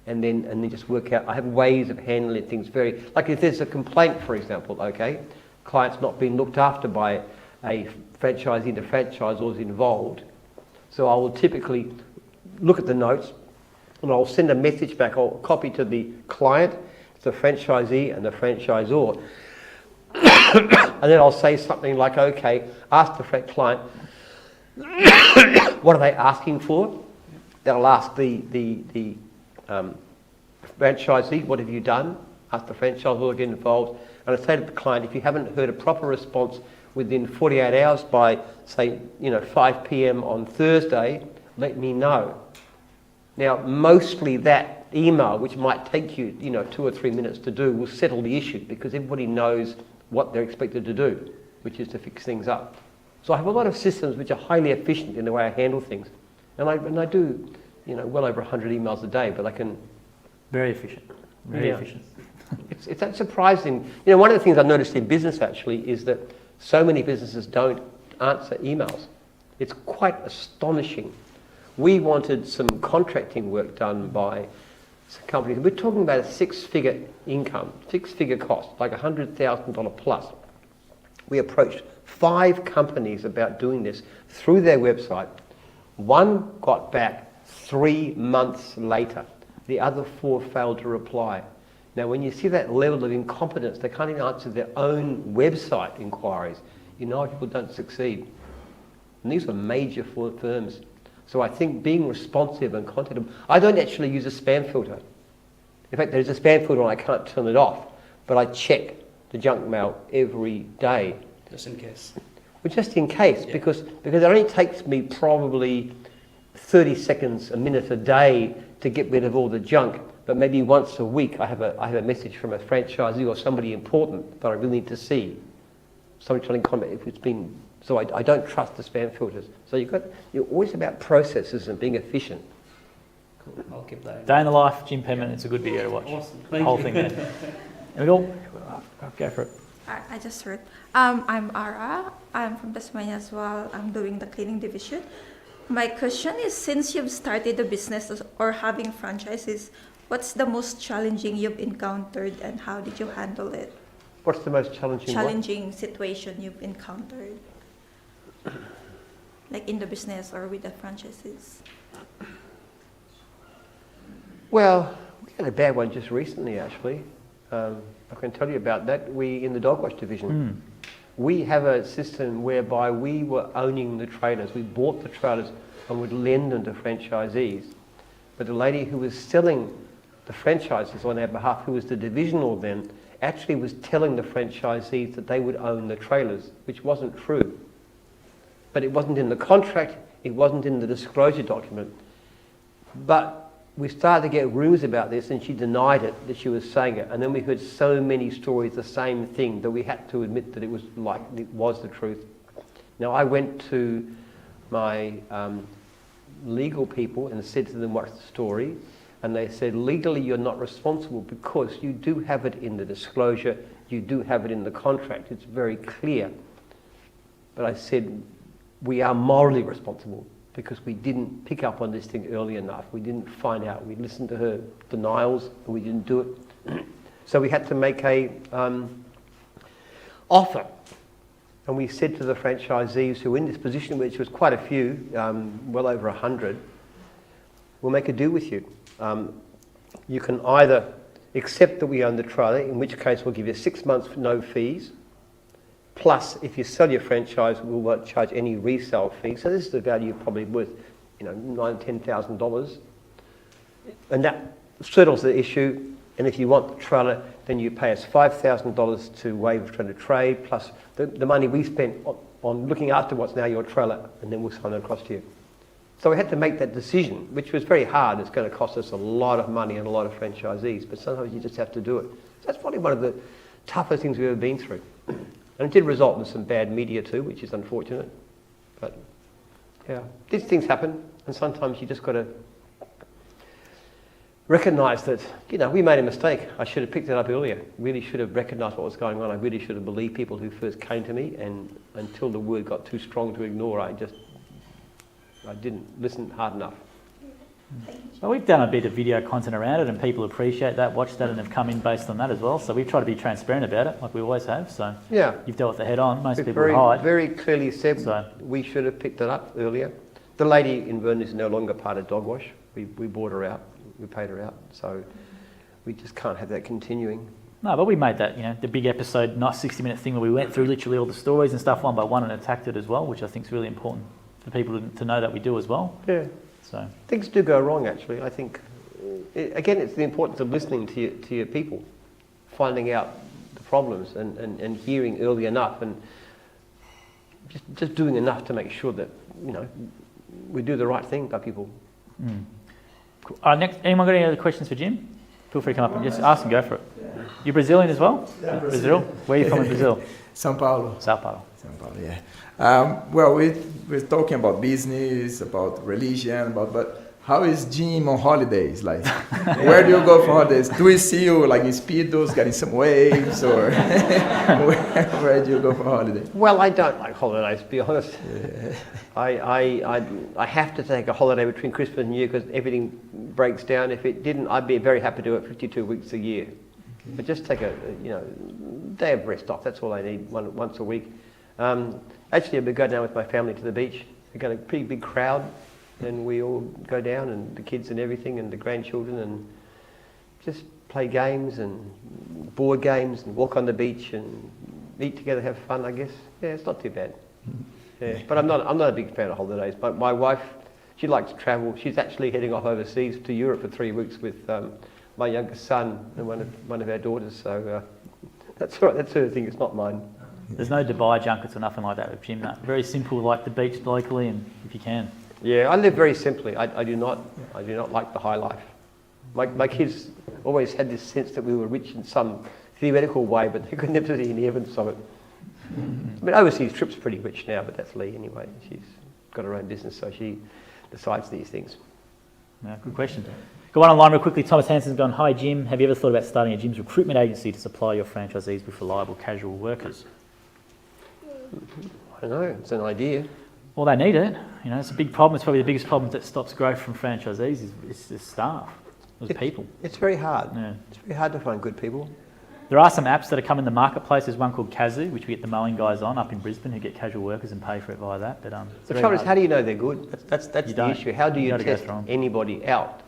Speaker 2: And then just work out, I have ways of handling things very, like if there's a complaint, for example, okay, client's not being looked after by a franchisee, the franchisor is involved. So I will typically look at the notes and I'll send a message back, I'll copy to the client, the franchisee and the franchisor. And then I'll say something like, okay, ask the client, what are they asking for? Then I'll ask the franchisee, what have you done? Ask the franchisor to get involved. And I say to the client, if you haven't heard a proper response within 48 hours by, say, 5 p.m. on Thursday, let me know. Now, mostly that email, which might take you, 2 or 3 minutes to do, will settle the issue because everybody knows what they're expected to do, which is to fix things up. So I have a lot of systems which are highly efficient in the way I handle things. And I do, well over 100 emails a day, but I can...
Speaker 1: Very efficient. Very efficient.
Speaker 2: It's that surprising. One of the things I've noticed in business actually is that so many businesses don't answer emails. It's quite astonishing. We wanted some contracting work done by some companies. We're talking about a six-figure income, six-figure cost, like $100,000 plus. We approached 5 companies about doing this through their website. One got back 3 months later. The other 4 failed to reply. Now, when you see that level of incompetence, they can't even answer their own website inquiries. People don't succeed. And these are major firms. So I think being responsive and contactable. I don't actually use a spam filter. In fact, there's a spam filter and I can't turn it off, but I check the junk mail every day.
Speaker 12: Just in case.
Speaker 2: Well, just in case, because it only takes me probably 30 seconds, a minute a day to get rid of all the junk. But maybe once a week I have a message from a franchisee or somebody important that I really need to see. Somebody trying to comment if it's been... So I don't trust the spam filters. So you're always about processes and being efficient.
Speaker 12: Cool. I'll keep that.
Speaker 1: Day in the life, Jim Penman. It's a good video to watch.
Speaker 12: Awesome.
Speaker 1: The whole thing there. And we all go for it.
Speaker 13: I just heard. I'm Ara. I'm from Tasmania as well. I'm doing the cleaning division. My question is, since you've started a business or having franchises, what's the most challenging you've encountered and how did you handle it?
Speaker 2: What's the most challenging
Speaker 13: situation you've encountered? Like in the business or with the franchises?
Speaker 2: Well, we had a bad one just recently, actually. I can tell you about that. In the dog wash division, we have a system whereby we were owning the trailers. We bought the trailers and would lend them to franchisees. But the lady who was selling the franchises on our behalf, who was the divisional then, actually was telling the franchisees that they would own the trailers, which wasn't true. But it wasn't in the contract, it wasn't in the disclosure document. But we started to get rumours about this and she denied it, that she was saying it. And then we heard so many stories, the same thing, that we had to admit that it was the truth. Now I went to my legal people and said to them what's the story. And they said, legally you're not responsible because you do have it in the disclosure, you do have it in the contract, it's very clear. But I said, we are morally responsible because we didn't pick up on this thing early enough. We didn't find out. We listened to her denials and we didn't do it. So we had to make a offer. And we said to the franchisees who were in this position, which was quite a few, well over 100, we'll make a deal with you. You can either except that we own the trailer, in which case we'll give you 6 months for no fees. Plus, if you sell your franchise, we won't charge any resale fee. So this is the value probably worth, $9,000-$10,000. And that settles the issue. And if you want the trailer, then you pay us $5,000 to waive return of trade, plus the money we spent on looking after what's now your trailer, and then we'll sign it across to you. So we had to make that decision, which was very hard. It's going to cost us a lot of money and a lot of franchisees, but sometimes you just have to do it. So that's probably one of the toughest things we've ever been through. And it did result in some bad media too, which is unfortunate. But yeah, these things happen, and sometimes you just got to recognise that, we made a mistake. I should have picked it up earlier. Really should have recognised what was going on. I really should have believed people who first came to me, and until the word got too strong to ignore, I didn't listen hard enough.
Speaker 1: Well, we've done a bit of video content around it, and people appreciate that, watch that, and have come in based on that as well. So we've tried to be transparent about it, like we always have. So
Speaker 2: yeah,
Speaker 1: you've dealt with it head on. Most people
Speaker 2: very,
Speaker 1: hide.
Speaker 2: Very clearly said we should have picked it up earlier. The lady in Vernon is no longer part of Dogwash. We bought her out. We paid her out. So we just can't have that continuing.
Speaker 1: No, but we made that, the big episode, nice 60-minute thing where we went through literally all the stories and stuff one by one and attacked it as well, which I think is really important for people to know that we do as well.
Speaker 2: Yeah.
Speaker 1: So
Speaker 2: things do go wrong, actually. I think, again, it's the importance of listening to your people, finding out the problems and hearing early enough, and just doing enough to make sure that, we do the right thing by people.
Speaker 1: Mm. Next, anyone got any other questions for Jim? Feel free to come up and just ask and go for it. Yeah. You're Brazilian as well?
Speaker 8: Yeah,
Speaker 1: Brazil? Where are you from in Brazil?
Speaker 8: São Paulo.
Speaker 1: São Paulo.
Speaker 8: São Paulo, yeah. Well, we're talking about business, about religion, but how is Jim on holidays? Like, where do you go for holidays? Do we see you like in speedos, getting some waves, or where do you go for holidays?
Speaker 2: Well, I don't like holidays, to be honest. Yeah. I have to take a holiday between Christmas and New Year because everything breaks down. If it didn't, I'd be very happy to do it 52 weeks a year. Okay. But just take a day of rest off. That's all I need once a week. Actually, we go down with my family to the beach. We've got a pretty big crowd. And we all go down, and the kids and everything, and the grandchildren, and just play games and board games and walk on the beach and eat together, have fun, I guess. Yeah, it's not too bad. Yeah, but I'm not a big fan of holidays. But my wife, she likes to travel. She's actually heading off overseas to Europe for 3 weeks with my youngest son and one of our daughters. So that's right. That's her thing. It's not mine.
Speaker 1: There's no Dubai junkets or nothing like that with Jim. No. Very simple, like the beach locally, and if you can.
Speaker 2: Yeah, I live very simply. I do not like the high life. My kids always had this sense that we were rich in some theoretical way, but they could never see any evidence of it. I mean, overseas trips pretty rich now, but that's Lee anyway. She's got her own business, so she decides these things.
Speaker 1: Yeah, good question. Go on online real quickly. Thomas Hanson's gone, "Hi Jim, have you ever thought about starting a Jim's recruitment agency to supply your franchisees with reliable casual workers?"
Speaker 2: I don't know. It's an idea.
Speaker 1: Well, they need it. It's a big problem. It's probably the biggest problem that stops growth from franchisees is the staff, people.
Speaker 2: It's very hard.
Speaker 1: Yeah.
Speaker 2: It's very hard to find good people.
Speaker 1: There are some apps that are coming in the marketplace. There's one called Kazoo, which we get the mowing guys on up in Brisbane who get casual workers and pay for it via that. But
Speaker 2: the trouble is, how do you know they're good? That's the issue. How do you test anybody out?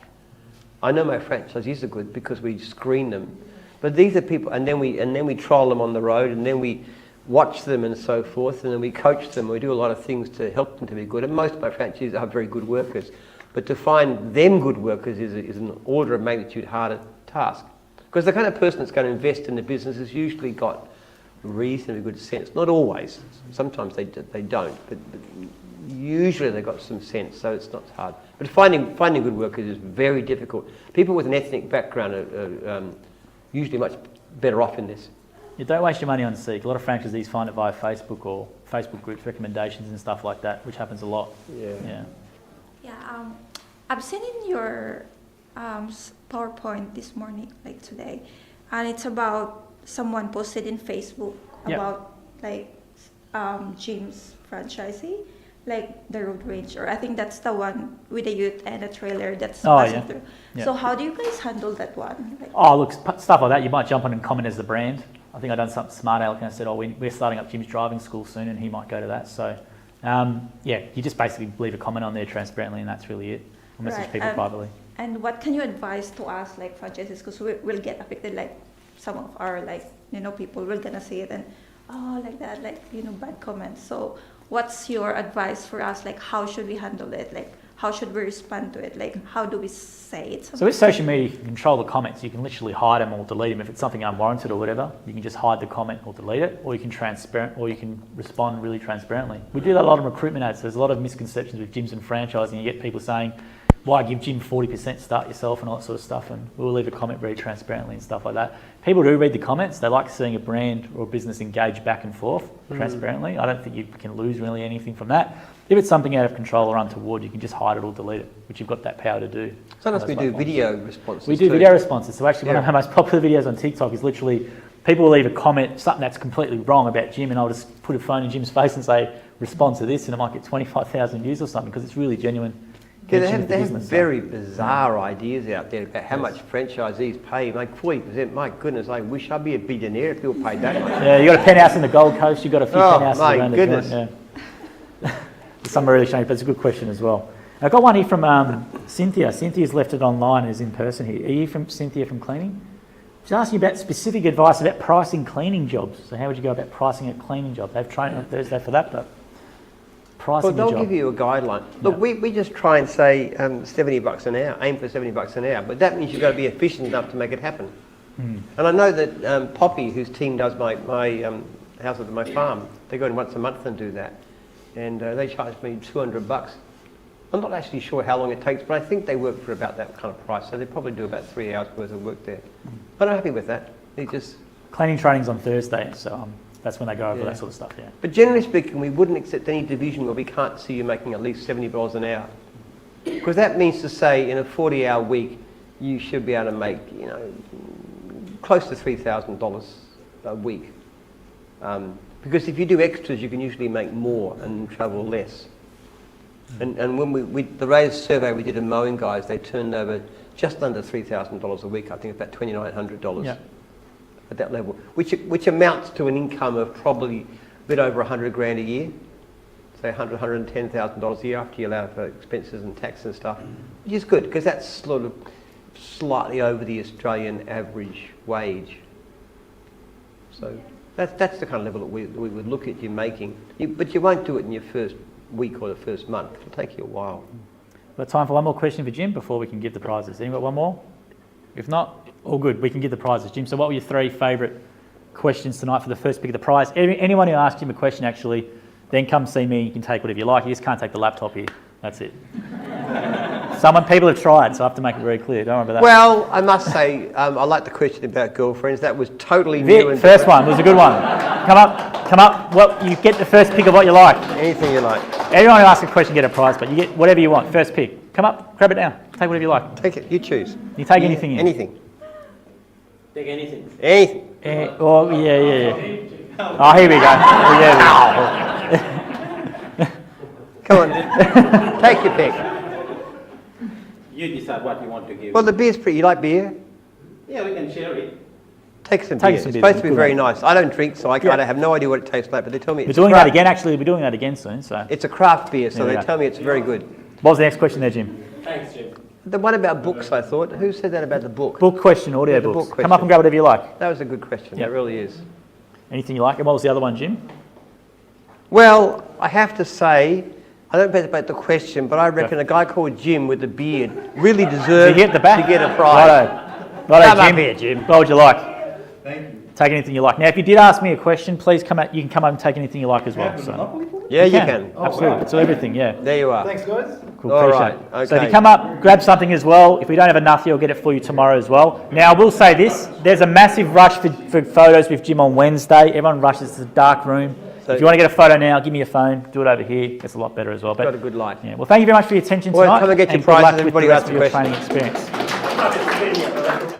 Speaker 2: I know my franchisees are good because we screen them, but these are people, and then we trial them on the road, and then we watch them and so forth, and then we coach them. We do a lot of things to help them to be good, and most of my franchisees are very good workers. But to find them good workers is an order of magnitude harder task. Because the kind of person that's going to invest in the business has usually got reasonably good sense. Not always. Sometimes they don't, but usually they've got some sense, so it's not hard. But finding good workers is very difficult. People with an ethnic background are usually much better off in this.
Speaker 1: Yeah, don't waste your money on Seek. A lot of franchisees find it via Facebook or Facebook groups, recommendations and stuff like that, which happens a lot.
Speaker 13: Yeah. I've seen in your PowerPoint this morning, like today, and it's about someone posted in Facebook about Jim's franchisee, like the Road Range, or I think that's the one with the youth and a trailer that's passing through. Yeah. So how do you guys handle that one?
Speaker 1: Look, stuff like that, you might jump on and comment as the brand. I think I've done something smart, Alec, and I said, we're starting up Jim's driving school soon, and he might go to that. So, you just basically leave a comment on there transparently, and that's really it. or message
Speaker 13: Right,
Speaker 1: people privately.
Speaker 13: And what can you advise to us, like franchises, because we'll get affected, like some of our, like, people will gonna say it and, oh, like that, like, bad comments. So what's your advice for us? Like, how should we handle it? Like, how should we respond to it? Like, how do we say it?
Speaker 1: So with social media, you can control the comments. You can literally hide them or delete them. If it's something unwarranted or whatever, you can just hide the comment or delete it, or you can respond really transparently. We do that a lot in recruitment ads. There's a lot of misconceptions with gyms and franchising. You get people saying, why give Jim 40%, start yourself and all that sort of stuff, and we'll leave a comment very transparently and stuff like that. People do read the comments. They like seeing a brand or a business engage back and forth transparently. I don't think you can lose really anything from that. If it's something out of control or untoward, you can just hide it or delete it, which you've got that power to do.
Speaker 2: Sometimes we do video responses.
Speaker 1: We do video responses. So actually one of our most popular videos on TikTok is literally people will leave a comment, something that's completely wrong about Jim, and I'll just put a phone in Jim's face and say, respond to this, and it might get 25,000 views or something because it's really genuine.
Speaker 2: Yeah, they have very bizarre ideas out there about how much franchisees pay. Like 40%, my goodness, I wish I'd be a billionaire if people paid that much.
Speaker 1: Yeah, you got a penthouse in the Gold Coast, you got a few penthouses around the joint. Yeah. Some are really strange, but it's a good question as well. I've got one here from Cynthia. Cynthia's left it online and is in person here. Are you from Cynthia from cleaning? She's asking about specific advice about pricing cleaning jobs. So how would you go about pricing a cleaning job? They've trained on Thursday for that, but pricing
Speaker 2: Well,
Speaker 1: a
Speaker 2: they'll
Speaker 1: job.
Speaker 2: give you a guideline. Look, we just try and say $70 an hour, aim for $70 an hour, but that means you've got to be efficient enough to make it happen. And I know that Poppy, whose team does my house at my farm, they go in once a month and do that. And they charge me $200. I'm not actually sure how long it takes, but I think they work for about that kind of price. So they probably do about 3 hours worth of work there. But I'm happy with that. It just
Speaker 1: Cleaning training's on Thursday, so that's when they go over that sort of stuff, yeah.
Speaker 2: But generally speaking, we wouldn't accept any division where we can't see you making at least $70 an hour. Because that means to say in a 40-hour week, you should be able to make, close to $3,000 a week. Because if you do extras, you can usually make more and travel less. And when the latest survey we did of Mowing guys, they turned over just under $3,000 a week. I think about $2,900 at that level, which amounts to an income of probably a bit over 100 grand a year. Say $110,000 a year after you allow for expenses and tax and stuff, which is good because that's sort of slightly over the Australian average wage. So that's the kind of level that we would look at you making. But you won't do it in your first week or the first month. It'll take you a while.
Speaker 1: We've got time for one more question for Jim before we can give the prizes. Anyone got one more? If not, all good. We can give the prizes. Jim, so what were your 3 favourite questions tonight for the first pick of the prize? Anyone who asked Jim a question, actually, then come see me. You can take whatever you like. You just can't take the laptop here. That's it. People have tried, so I have to make it very clear. Don't worry about that.
Speaker 2: Well, I must say, I like the question about girlfriends. That was totally new.
Speaker 1: The first one was a good one. Come up. Well, you get the first pick of what you like.
Speaker 2: Anything you like.
Speaker 1: Everyone who asks a question get a prize, but you get whatever you want. First pick. Come up, grab it down. Take whatever you like.
Speaker 2: Take it. You choose.
Speaker 1: You take anything in.
Speaker 2: Anything.
Speaker 5: Take anything.
Speaker 2: Anything.
Speaker 1: Yeah. Oh, here we go.
Speaker 2: Come on. Take your pick.
Speaker 3: You decide what you want to give.
Speaker 2: Well, the beer's pretty. You like beer?
Speaker 3: Yeah, we can share it.
Speaker 2: Take some beer. It's supposed to be very nice. I don't drink, so I have no idea what it tastes like, but they tell me it's
Speaker 1: We're doing that again, actually. We're doing that again soon. So
Speaker 2: it's a craft beer, so they tell me it's very good.
Speaker 1: What was the next question there, Jim?
Speaker 5: Thanks, Jim.
Speaker 2: The one about books, I thought. Who said that about the book?
Speaker 1: Book question, audio
Speaker 2: Yeah, the
Speaker 1: books.
Speaker 2: book
Speaker 1: Come up and grab whatever you like.
Speaker 2: That was a good question. It really is.
Speaker 1: Anything you like. And what was the other one, Jim?
Speaker 2: Well, I have to say, I don't know about the question, but I reckon a guy called Jim with a beard really deserves to get a prize.
Speaker 1: Righto,
Speaker 2: Come
Speaker 1: Jim.
Speaker 2: up here, Jim.
Speaker 1: What would you like? Thank you. Take anything you like. Now, if you did ask me a question, please come out. You can come up and take anything you like as well. So.
Speaker 2: Yeah, you can.
Speaker 1: Absolutely. It's everything, yeah.
Speaker 2: There you are.
Speaker 11: Thanks, guys.
Speaker 1: Cool,
Speaker 2: All
Speaker 1: appreciate
Speaker 2: right.
Speaker 1: it.
Speaker 2: Okay.
Speaker 1: So if you come up, grab something as well. If we don't have enough here, I'll get it for you tomorrow as well. Now, I will say this. There's a massive rush for photos with Jim on Wednesday. Everyone rushes to the dark room. So if you want to get a photo now, give me your phone. Do it over here. It's a lot better as well. But
Speaker 2: got a good light.
Speaker 1: Yeah. Well, thank you very much for your attention tonight.
Speaker 2: Well, come and get your
Speaker 1: good
Speaker 2: prizes,
Speaker 1: luck with
Speaker 2: everybody
Speaker 1: the
Speaker 2: who
Speaker 1: rest
Speaker 2: asked
Speaker 1: of
Speaker 2: a
Speaker 1: your
Speaker 2: question.
Speaker 1: training experience.